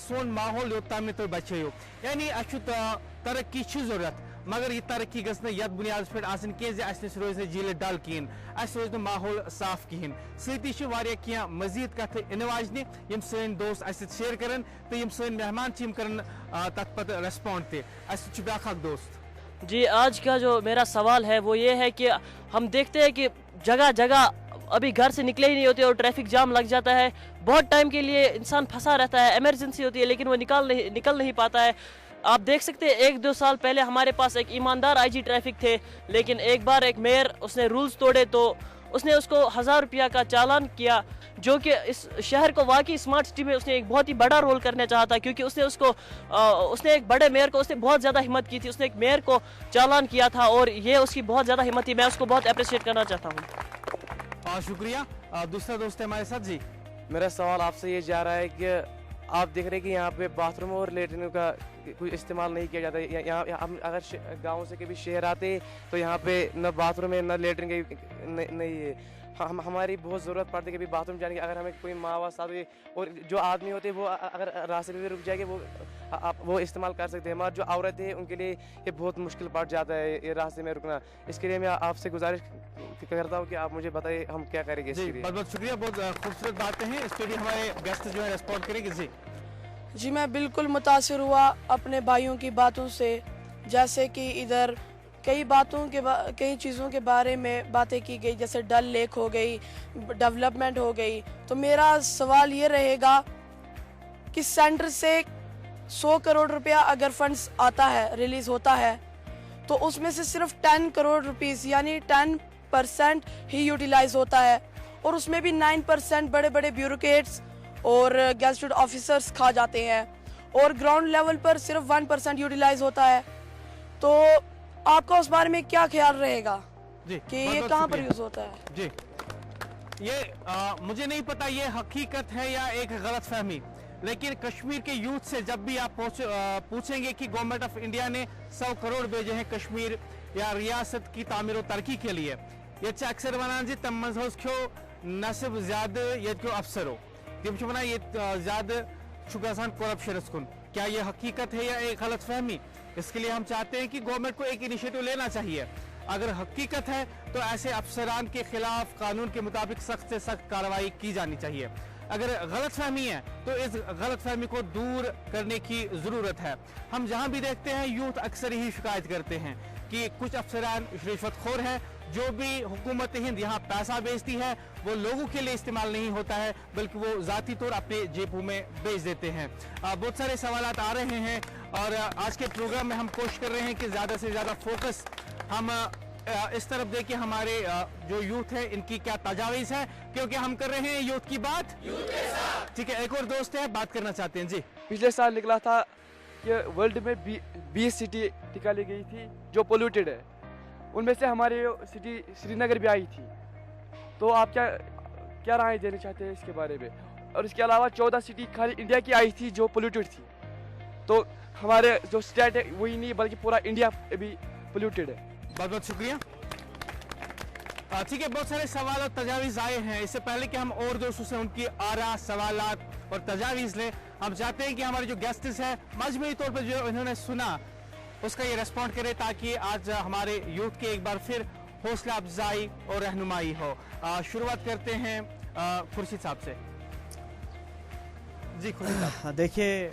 सोन माहौल योतम न बचो यानी तरक्की जरूरत मगर यह तरक्की गस यथ बुनियाद पे रोज झील डल कहें रोज माहौल साफ कहें सती क्या मजीद कथ इन वाजन यम सन दोस्त शेयर कर तो यम सन मेहमान कर तथ पत रेस्पॉन्ड ते ब्या दोस्त। जी आज का जो मेरा सवाल है वो ये है कि हम देखते हैं कि जगह जगह अभी घर से निकले ही नहीं होते और ट्रैफिक जाम लग जाता है। बहुत टाइम के लिए इंसान फंसा रहता है, इमरजेंसी होती है लेकिन वो निकल नहीं पाता है। आप देख सकते हैं 1-2 साल पहले हमारे पास एक ईमानदार आईजी ट्रैफिक थे, लेकिन एक बार एक मेयर उसने रूल्स तोड़े तो उसने उसको 1000 रुपया का चालान किया, जो कि इस शहर को वाकई स्मार्ट सिटी में उसने एक बहुत ही बड़ा रोल करना चाहा था, क्योंकि उसने एक बड़े मेयर को उसने बहुत ज़्यादा हिम्मत की थी, उसने एक मेयर को चालान किया था और ये उसकी बहुत ज़्यादा हिम्मत थी। मैं उसको बहुत अप्रिशिएट करना चाहता हूँ। शुक्रिया। दूसरा दोस्त है हमारे साथ। जी मेरा सवाल आपसे ये जा रहा है कि आप देख रहे हैं कि यहाँ पे बाथरूम और लेटरिन का कोई इस्तेमाल नहीं किया जाता है। यहाँ हम अगर गांव से कभी शहर आते तो यहाँ पे न बाथरूम है न लेटरिन नहीं है। हमारी बहुत ज़रूरत पड़ती है कभी बाथरूम जाने की। अगर हमें कोई माँ साथ हुई और जो आदमी होते हैं वो अगर रास्ते पे भी रुक जाएंगे वो इस्तेमाल कर सकते हैं, मगर जो औरतें हैं उनके लिए ये बहुत मुश्किल पड़ जाता है ये रास्ते में रुकना। इसके लिए मैं आपसे गुजारिश करता हूँ कि आप मुझे बताइए हम क्या करेंगे इसके लिए। बहुत शुक्रिया, बहुत खूबसूरत बातें हैं। इस पर भी हमारे गेस्ट जो है रिस्पॉन्ड करेंगे। जी मैं बिल्कुल मुतासिर हुआ अपने भाइयों की बातों से, जैसे कि इधर कई चीज़ों के बारे में बातें की गई, जैसे डल लेक हो गई, डेवलपमेंट हो गई। तो मेरा सवाल ये रहेगा कि सेंटर से 100 करोड़ रुपया अगर फंड्स आता है, रिलीज़ होता है, तो उसमें से सिर्फ 10 करोड़ रुपीस यानी 10% ही यूटिलाइज होता है, और उसमें भी 9% बड़े बड़े ब्यूरोक्रेट्स और गैजेटेड ऑफिसर्स खा जाते हैं, और ग्राउंड लेवल पर सिर्फ 1% यूटिलाइज होता है। तो आपका उस बारे में क्या ख्याल रहेगा कि ये कहाँ पर यूज होता है? जी ये मुझे नहीं पता ये हकीकत है या एक गलत फहमी, लेकिन कश्मीर के यूथ से जब भी आप पूछेंगे कि गवर्नमेंट ऑफ इंडिया ने 100 करोड़ भेजे हैं कश्मीर या रियासत की तामीर और तरक्की के लिए, ये अक्सर वनान जी तम मज क्यों नसब ज्यादा ये क्यों अफसर हो तम वनान ये ज्यादा करप्शन कुन। क्या ये हकीकत है या एक गलत फहमी? इसके लिए हम चाहते हैं कि गवर्नमेंट को एक इनिशिएटिव लेना चाहिए। अगर हकीकत है तो ऐसे अफसरान के खिलाफ कानून के मुताबिक सख्त से सख्त कार्रवाई की जानी चाहिए। अगर गलत फहमी है तो इस गलत फहमी को दूर करने की जरूरत है। हम जहां भी देखते हैं यूथ अक्सर ही शिकायत करते हैं कि कुछ अफसरान रिश्वतखोर हैं। जो भी हुकूमत हिंद यहाँ पैसा बेचती है वो लोगों के लिए इस्तेमाल नहीं होता है, बल्कि वो जाती तौर अपने जेबों में बेच देते हैं। बहुत सारे सवालात आ रहे हैं और आज के प्रोग्राम में हम कोशिश कर रहे हैं कि ज़्यादा से ज़्यादा फोकस हम इस तरफ दें कि हमारे जो यूथ है इनकी क्या तजावीज़ है, क्योंकि हम कर रहे हैं यूथ की बात यूथ के साथ। ठीक है, एक और दोस्त है बात करना चाहते हैं। जी पिछले साल निकला था कि वर्ल्ड में 20 सिटी निकाली गई थी जो पोल्यूटेड है, उनमें से हमारी सिटी श्रीनगर भी आई थी। तो आप क्या राय देना चाहते हैं इसके बारे में? और इसके अलावा 14 सिटी खाली इंडिया की आई थी जो पोल्यूटेड थी। तो हमारे जो स्टेट है वही नहीं बल्कि पूरा इंडिया भी पोल्यूटेड है। बहुत बहुत शुक्रिया। ठीक है, बहुत सारे सवाल और तजावीज़ आए हैं। इससे पहले कि हम और दोस्तों से उनकी आरा, सवालात और तजावीज़ लें, हम चाहते हैं कि हमारे जो गेस्ट्स हैं मजमूई तौर पर जो इन्होंने सुना उसका ये रेस्पॉन्ड करें, ताकि आज हमारे यूथ के एक बार फिर हौसला अफजाई और रहनुमाई हो। शुरुआत करते हैं खुर्शीद साहब से। जी खुर्शीद साहब। देखिए,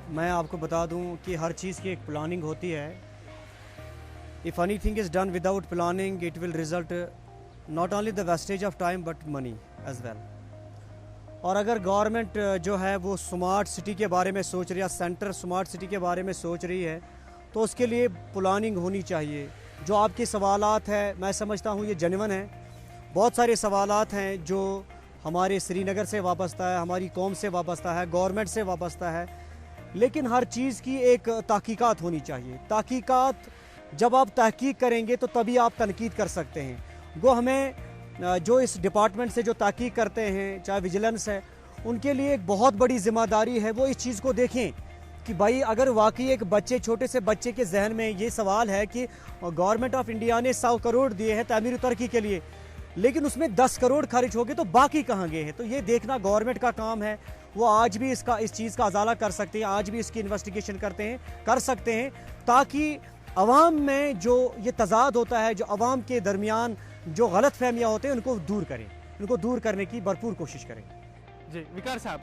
मैं आपको बता दूं कि हर चीज़ की एक प्लानिंग होती है। If anything is done without planning it will result not only the wastage of time but money as well. और अगर गवर्नमेंट जो है वो स्मार्ट सिटी के बारे में सोच रही है, सेंटर स्मार्ट सिटी के बारे में सोच रही है, तो उसके लिए प्लानिंग होनी चाहिए। जो आपके सवालात हैं मैं समझता हूँ ये जेन्युइन है। बहुत सारे सवालात हैं जो हमारे श्रीनगर से वाबस्ता है, हमारी कौम से वाबस्ता है, गवर्नमेंट से वाबस्ता है, लेकिन हर चीज़ की एक तहकीकात होनी चाहिए। तहकीकात जब आप तहकीक करेंगे तो तभी आप तनकीद कर सकते हैं। गो हमें जो इस डिपार्टमेंट से जो तहकीक करते हैं, चाहे विजिलेंस है, उनके लिए एक बहुत बड़ी जिम्मेदारी है, वो इस चीज़ को देखें कि भाई अगर वाकई एक बच्चे, छोटे से बच्चे के जहन में ये सवाल है कि गवर्नमेंट ऑफ इंडिया ने 100 करोड़ दिए हैं तामीर तरक्की के लिए, लेकिन उसमें 10 करोड़ खर्च हो गए, तो बाकी कहाँ गए हैं? तो ये देखना गवर्नमेंट का काम है। वो आज भी इस चीज़ का अजाला कर सकते हैं, आज भी इसकी इन्वेस्टिगेशन कर सकते हैं, ताकि अवाम में जो ये तजाद होता है, जो अवाम के दरमियान जो गलत फहमियाँ होते हैं, उनको दूर करें, उनको दूर करने की भरपूर कोशिश करें। जी विकार साहब।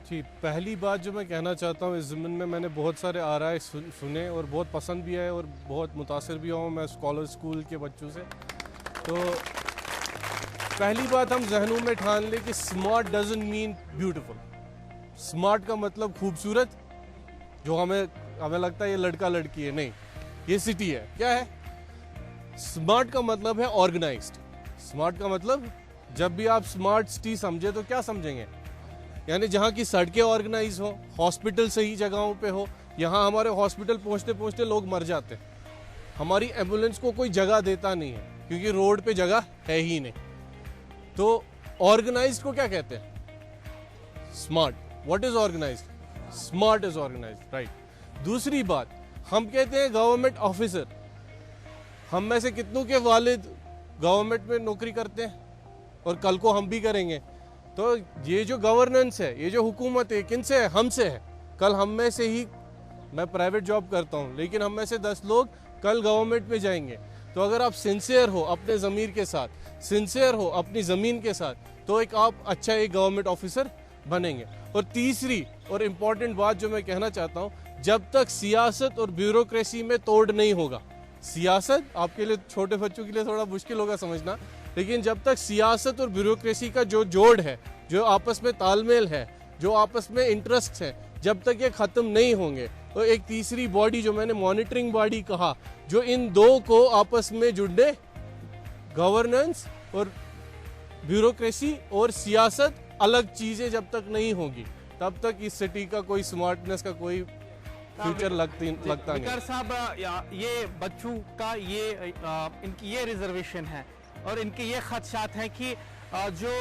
जी, पहली बात जो मैं कहना चाहता हूँ, इस ज़मीन में मैंने बहुत सारे आराए सुने और बहुत पसंद भी आए और बहुत मुतासिर भी हुआ मैं स्कॉलर स्कूल के बच्चों से। तो पहली बात हम जहनों में ठान ले कि smart doesn't mean beautiful. Smart का मतलब खूबसूरत, जो हमें लगता है ये लड़का लड़की है, नहीं, ये सिटी है। क्या है? स्मार्ट का मतलब है ऑर्गेनाइज्ड। स्मार्ट का मतलब जब भी आप स्मार्ट सिटी समझे तो क्या समझेंगे? यानी जहाँ की सड़कें ऑर्गेनाइज हो, हॉस्पिटल सही जगहों पे हो। यहाँ हमारे हॉस्पिटल पहुँचते पहुँचते लोग मर जाते हैं, हमारी एम्बुलेंस को कोई जगह देता नहीं है क्योंकि रोड पे जगह है ही नहीं। तो ऑर्गेनाइज्ड को क्या कहते हैं? Smart. What is organised? Smart is organised, right. दूसरी बात, हम कहते हैं गवर्नमेंट ऑफिसर। हम में से कितनों के वालिद गवर्नमेंट में नौकरी करते हैं और कल को हम भी करेंगे। तो ये जो गवर्नेंस है, ये जो हुकूमत है, किनसे है? हमसे है। कल हम में से ही, मैं प्राइवेट जॉब करता हूँ, लेकिन हम में से 10 लोग कल गवर्नमेंट में जाएंगे। तो अगर आप सिंसियर हो अपने ज़मीर के साथ, सिंसियर हो अपनी ज़मीन के साथ, तो आप अच्छा एक गवर्नमेंट ऑफिसर बनेंगे। और तीसरी और इम्पॉर्टेंट बात जो मैं कहना चाहता हूँ, जब तक सियासत और ब्यूरोक्रेसी में तोड़ नहीं होगा, सियासत आपके लिए, छोटे बच्चों के लिए थोड़ा मुश्किल होगा समझना, लेकिन जब तक सियासत और ब्यूरोक्रेसी का जो जोड़ है, जो आपस में तालमेल है, जो आपस में इंटरेस्ट है, जब तक ये ख़त्म नहीं होंगे, तो एक तीसरी बॉडी जो मैंने मॉनिटरिंग बॉडी कहा, जो इन दो को आपस में जुड़ने, गवर्नेंस और ब्यूरोक्रेसी और सियासत अलग चीज़ें जब तक नहीं होगी, तब तक इस सिटी का कोई स्मार्टनेस का कोई फ्यूचर लगता नहीं। विकार साहब, ये बच्चों का इनकी ये रिजर्वेशन है और इनके ये खदशात हैं कि जो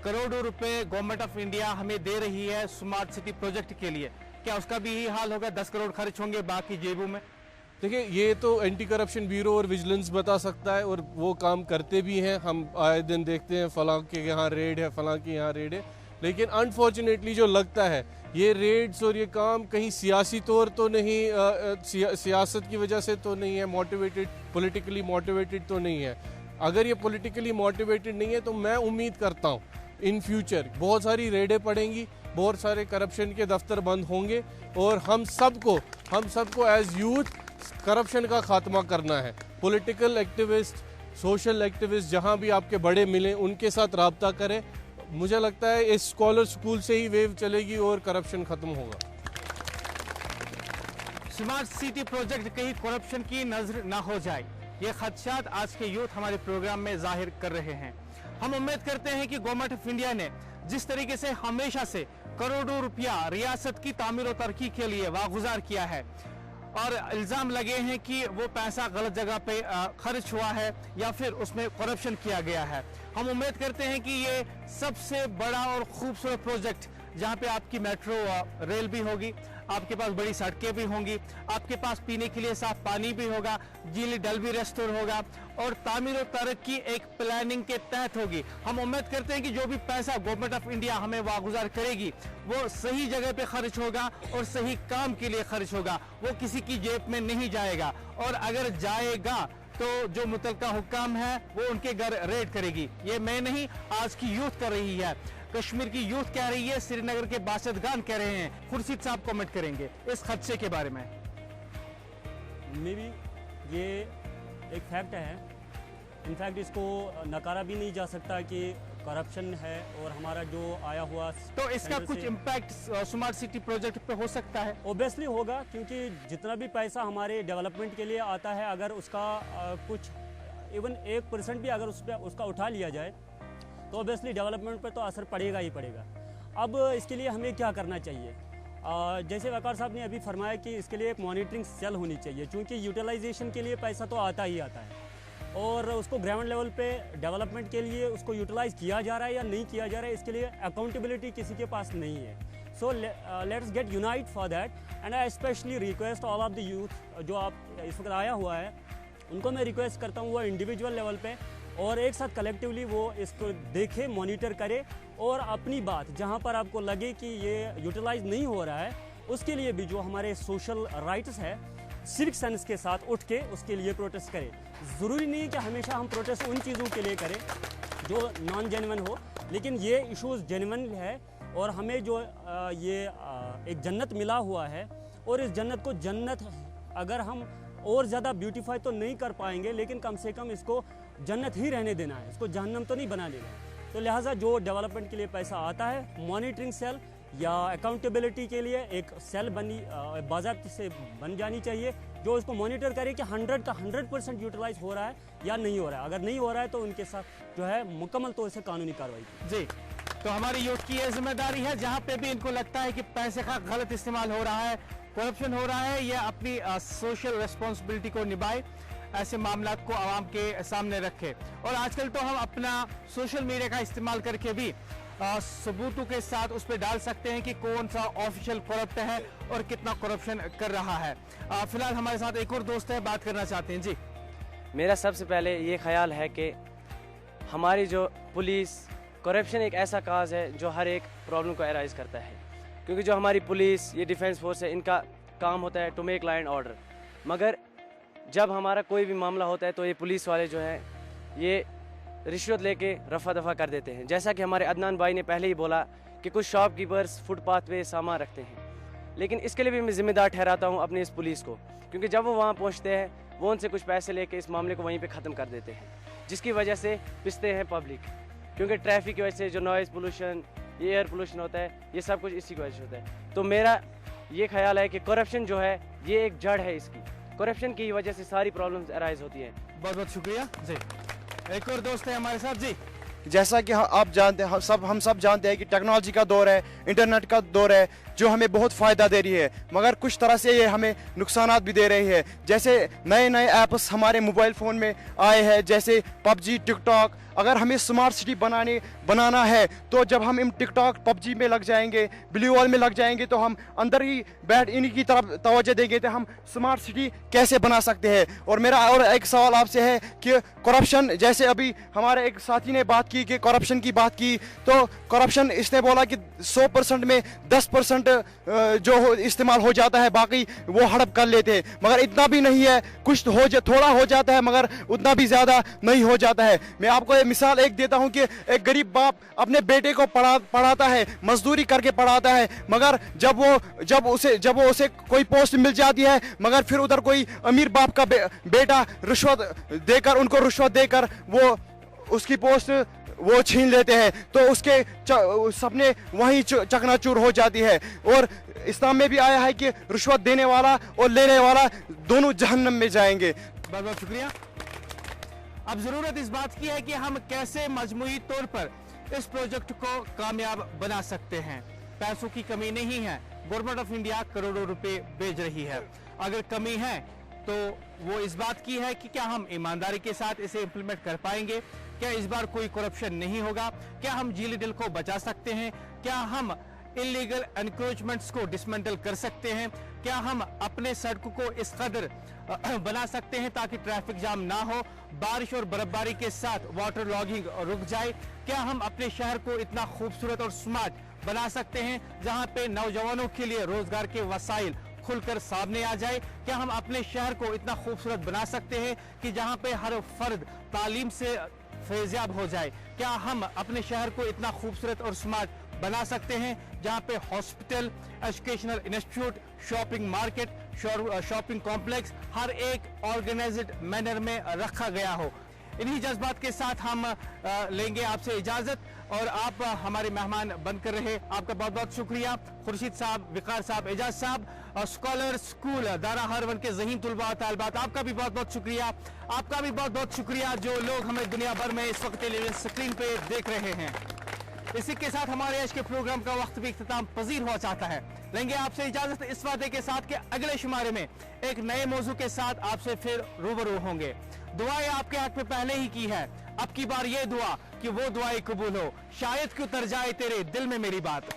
करोड़ों रुपए गवर्नमेंट ऑफ इंडिया हमें दे रही है स्मार्ट सिटी प्रोजेक्ट के लिए, क्या उसका भी यही हाल होगा? 10 करोड़ खर्च होंगे बाकी जेबों में? देखिए, ये तो एंटी करप्शन ब्यूरो और विजिलेंस बता सकता है और वो काम करते भी हैं। हम आए दिन देखते हैं फलां के यहाँ रेड है, फलां के यहाँ रेड है, लेकिन अनफॉर्चुनेटली जो लगता है ये रेड्स और ये काम कहीं सियासी तौर तो नहीं, सियासत की वजह से तो नहीं है मोटिवेटेड, पॉलिटिकली मोटिवेटेड तो नहीं है। अगर ये पॉलिटिकली मोटिवेटेड नहीं है तो मैं उम्मीद करता हूँ इन फ्यूचर बहुत सारी रेडें पड़ेंगी, बहुत सारे करप्शन के दफ्तर बंद होंगे और हम सबको एज यूथ करप्शन का खात्मा करना है। पॉलिटिकल एक्टिविस्ट, सोशल एक्टिविस्ट, जहाँ भी आपके बड़े मिलें उनके साथ राब्ता करें। मुझे लगता है इस स्कॉलर स्कूल से ही वेव चलेगी और करप्शन खत्म होगा। स्मार्ट सिटी प्रोजेक्ट कहीं करप्शन की नजर ना हो जाए, ये खदशात आज के यूथ हमारे प्रोग्राम में जाहिर कर रहे हैं। हम उम्मीद करते हैं कि गवर्नमेंट ऑफ इंडिया ने जिस तरीके से हमेशा से करोड़ों रुपया रियासत की तामीर और तरक्की के लिए वागुजार किया है और इल्ज़ाम लगे हैं कि वो पैसा गलत जगह पे खर्च हुआ है या फिर उसमें करप्शन किया गया है, हम उम्मीद करते हैं कि ये सबसे बड़ा और खूबसूरत प्रोजेक्ट, जहाँ पे आपकी मेट्रो रेल भी होगी, आपके पास बड़ी सड़कें भी होंगी, आपके पास पीने के लिए साफ पानी भी होगा, झील डल भी रेस्टोर होगा और तामीर और तरक्की एक प्लानिंग के तहत होगी। हम उम्मीद करते हैं कि जो भी पैसा गवर्नमेंट ऑफ इंडिया हमें वागुजार करेगी वो सही जगह पे खर्च होगा और सही काम के लिए खर्च होगा, वो किसी की जेब में नहीं जाएगा और अगर जाएगा तो जो मुतलका हुक्काम है वो उनके घर रेड करेगी। ये मैं नहीं, आज की यूथ कर रही है, कश्मीर की यूथ कह रही है, श्रीनगर के बासितगान कह रहे हैं। खुर्शीद साहब कमेंट करेंगे इस खदशे के बारे में। मे बी ये एक फैक्ट है, इनफैक्ट इसको नकारा भी नहीं जा सकता कि करप्शन है और हमारा जो आया हुआ, तो इसका कुछ इम्पैक्ट स्मार्ट सिटी प्रोजेक्ट पे हो सकता है? ओबियसली होगा, क्योंकि जितना भी पैसा हमारे डेवलपमेंट के लिए आता है, अगर उसका कुछ इवन 1% भी अगर उसका उठा लिया जाए तो ओबियसली डेवलपमेंट पर तो असर पड़ेगा ही पड़ेगा। अब इसके लिए हमें क्या करना चाहिए? जैसे वकार साहब ने अभी फरमाया कि इसके लिए एक मॉनिटरिंग सेल होनी चाहिए, क्योंकि यूटिलाइजेशन के लिए पैसा तो आता ही आता है और उसको ग्राउंड लेवल पे डेवलपमेंट के लिए उसको यूटिलाइज किया जा रहा है या नहीं किया जा रहा है, इसके लिए अकाउंटेबिलिटी किसी के पास नहीं है। So let's get unite for that and I specially request all of the youth जो आप इस वक्त आया हुआ है उनको मैं रिक्वेस्ट करता हूँ वो इंडिविजुअल लेवल पे और एक साथ कलेक्टिवली वो इसको देखे, मॉनिटर करे और अपनी बात जहाँ पर आपको लगे कि ये यूटिलाइज नहीं हो रहा है उसके लिए भी जो हमारे सोशल राइट्स है सिविक सेंस के साथ उठ के उसके लिए प्रोटेस्ट करें। ज़रूरी नहीं है कि हमेशा हम प्रोटेस्ट उन चीज़ों के लिए करें जो नॉन जेन्युइन हो, लेकिन ये इश्यूज़ जेन्युइन है और हमें जो एक जन्नत मिला हुआ है और इस जन्नत को जन्नत अगर हम और ज़्यादा ब्यूटीफाई तो नहीं कर पाएंगे, लेकिन कम से कम इसको जन्नत ही रहने देना है, इसको जहन्नम तो नहीं बना देना है। तो लिहाजा जो डेवलपमेंट के लिए पैसा आता है मॉनिटरिंग सेल या अकाउंटेबिलिटी के लिए एक सेल बाज़ाब्ते से बन जानी चाहिए जो इसको मॉनिटर करे कि 100 का 100% यूटिलाइज हो रहा है या नहीं हो रहा है। अगर नहीं हो रहा है तो उनके साथ जो है मुकम्मल तौर से कानूनी कार्रवाई जी। तो हमारी यूथ की ये जिम्मेदारी है जहाँ पे भी इनको लगता है कि पैसे का गलत इस्तेमाल हो रहा है, करप्शन हो रहा है, ये अपनी सोशल रिस्पॉन्सिबिलिटी को निभाए, ऐसे मामला को आवाम के सामने रखे। और आजकल तो हम अपना सोशल मीडिया का इस्तेमाल करके भी सबूतों के साथ उस पर डाल सकते हैं कि कौन सा ऑफिशियल करप्ट है और कितना करप्शन कर रहा है। फिलहाल हमारे साथ एक और दोस्त है, बात करना चाहते हैं जी। मेरा सबसे पहले ये ख्याल है कि हमारी जो पुलिस करप्शन एक ऐसा काज है जो हर एक प्रॉब्लम को एराइज करता है, क्योंकि जो हमारी पुलिस ये डिफेंस फोर्स है इनका काम होता है to make law and order, मगर जब हमारा कोई भी मामला होता है तो ये पुलिस वाले जो हैं ये रिश्वत लेके रफा दफा कर देते हैं। जैसा कि हमारे अदनान भाई ने पहले ही बोला कि कुछ शॉपकीपर्स फुटपाथ पे सामान रखते हैं, लेकिन इसके लिए भी मैं जिम्मेदार ठहराता हूँ अपनी इस पुलिस को, क्योंकि जब वो वहाँ पहुँचते हैं वो उनसे कुछ पैसे लेके इस मामले को वहीं पे ख़त्म कर देते हैं, जिसकी वजह से पिसते हैं पब्लिक, क्योंकि ट्रैफिक की वजह से जो नॉइज़ पोल्यूशन, ये एयर पोल्यूशन होता है, ये सब कुछ इसी की वजह से होता है। तो मेरा ये ख्याल है कि करप्शन जो है ये एक जड़ है, इसकी करप्शन की वजह से सारी प्रॉब्लम्स अराइज होती हैं। बहुत बहुत शुक्रिया जी। एक और दोस्त है हमारे साथ जी। जैसा कि आप जानते हैं, हम सब जानते हैं कि टेक्नोलॉजी का दौर है, इंटरनेट का दौर है जो हमें बहुत फ़ायदा दे रही है, मगर कुछ तरह से ये हमें नुकसानात भी दे रही है। जैसे नए नए ऐप्स हमारे मोबाइल फ़ोन में आए हैं, जैसे पबजी, टिकटॉक। अगर हमें स्मार्ट सिटी बनाना है तो जब हम इन टिकटॉक, पबजी में लग जाएंगे, ब्लू वॉल में लग जाएंगे, तो हम अंदर ही बैठ इन्हीं की तरफ तवज्जो देंगे तो हम स्मार्ट सिटी कैसे बना सकते हैं। और मेरा और एक सवाल आपसे है कि करप्शन, जैसे अभी हमारे एक साथी ने बात की कि करप्शन की बात की, तो करप्शन इसने बोला कि 100% में 10% जो इस्तेमाल हो जाता है, बाकी वो हड़प कर लेते हैं, मगर इतना भी नहीं है, कुछ थोड़ा हो जाता है मगर उतना भी ज़्यादा नहीं हो जाता है। मैं आपको मिसाल एक देता हूं कि एक गरीब बाप अपने बेटे को पढ़ाता है, मजदूरी करके पढ़ाता है, मगर जब उसे कोई पोस्ट मिल जाती है, मगर फिर उधर कोई अमीर बाप का बेटा उनको रिश्वत देकर वो उसकी पोस्ट वो छीन लेते हैं, तो उसके सपने वहीं चकनाचूर हो जाती है। और इस्लाम में भी आया है कि रिश्वत देने वाला और लेने वाला दोनों जहन्नम में जाएंगे। बहुत बहुत शुक्रिया। अब जरूरत इस बात की है कि हम कैसे मजमूई तौर पर इस प्रोजेक्ट को कामयाब बना सकते हैं। पैसों की कमी नहीं है, गवर्नमेंट ऑफ इंडिया करोड़ों रुपए भेज रही है। अगर कमी है तो वो इस बात की है कि क्या हम ईमानदारी के साथ इसे इम्प्लीमेंट कर पाएंगे, क्या इस बार कोई करप्शन नहीं होगा, क्या हम झीली डील को बचा सकते हैं, क्या हम इलीगल एनक्रोचमेंट्स को डिसमेंटल कर सकते हैं, क्या हम अपने सड़कों को इस कदर बना सकते हैं ताकि ट्रैफिक जाम ना हो, बारिश और बर्फबारी के साथ वाटर लॉगिंग रुक जाए, क्या हम अपने शहर को इतना खूबसूरत और स्मार्ट बना सकते हैं जहां पे नौजवानों के लिए रोजगार के वसाइल खुलकर सामने आ जाए, क्या हम अपने शहर को इतना खूबसूरत बना सकते हैं कि जहां पे हर फर्द तालीम से फैज़याब हो जाए, क्या हम अपने शहर को इतना खूबसूरत और स्मार्ट बना सकते हैं जहां पे hospital, educational institute, shopping market, shopping complex हर एक ऑर्गेनाइज्ड मैनर में रखा गया हो। इन्हीं जज्बात के साथ हम लेंगे आपसे इजाजत और आप हमारे मेहमान बनकर रहे। आपका बहुत बहुत शुक्रिया खुर्शीद साहब, विकार साहब, एजाज साहब, स्कॉलर स्कूल दारा हरवन के ज़हीन तुलबा तालबात, आपका भी बहुत बहुत शुक्रिया। आपका भी बहुत बहुत शुक्रिया जो लोग हमें दुनिया भर में इस वक्त टेलीविजन स्क्रीन पे देख रहे हैं। इसी के साथ हमारे आज के प्रोग्राम का वक्त भी इख्तिताम पजीर हुआ चाहता है। लेंगे आपसे इजाजत इस वादे के साथ कि अगले शुमारे में एक नए मौजू के साथ आपसे फिर रूबरू होंगे। दुआएं आपके हक में पहले ही की है, अब की बार ये दुआ कि वो दुआएं कबूल हो, शायद क्यों उतर जाए तेरे दिल में मेरी बात।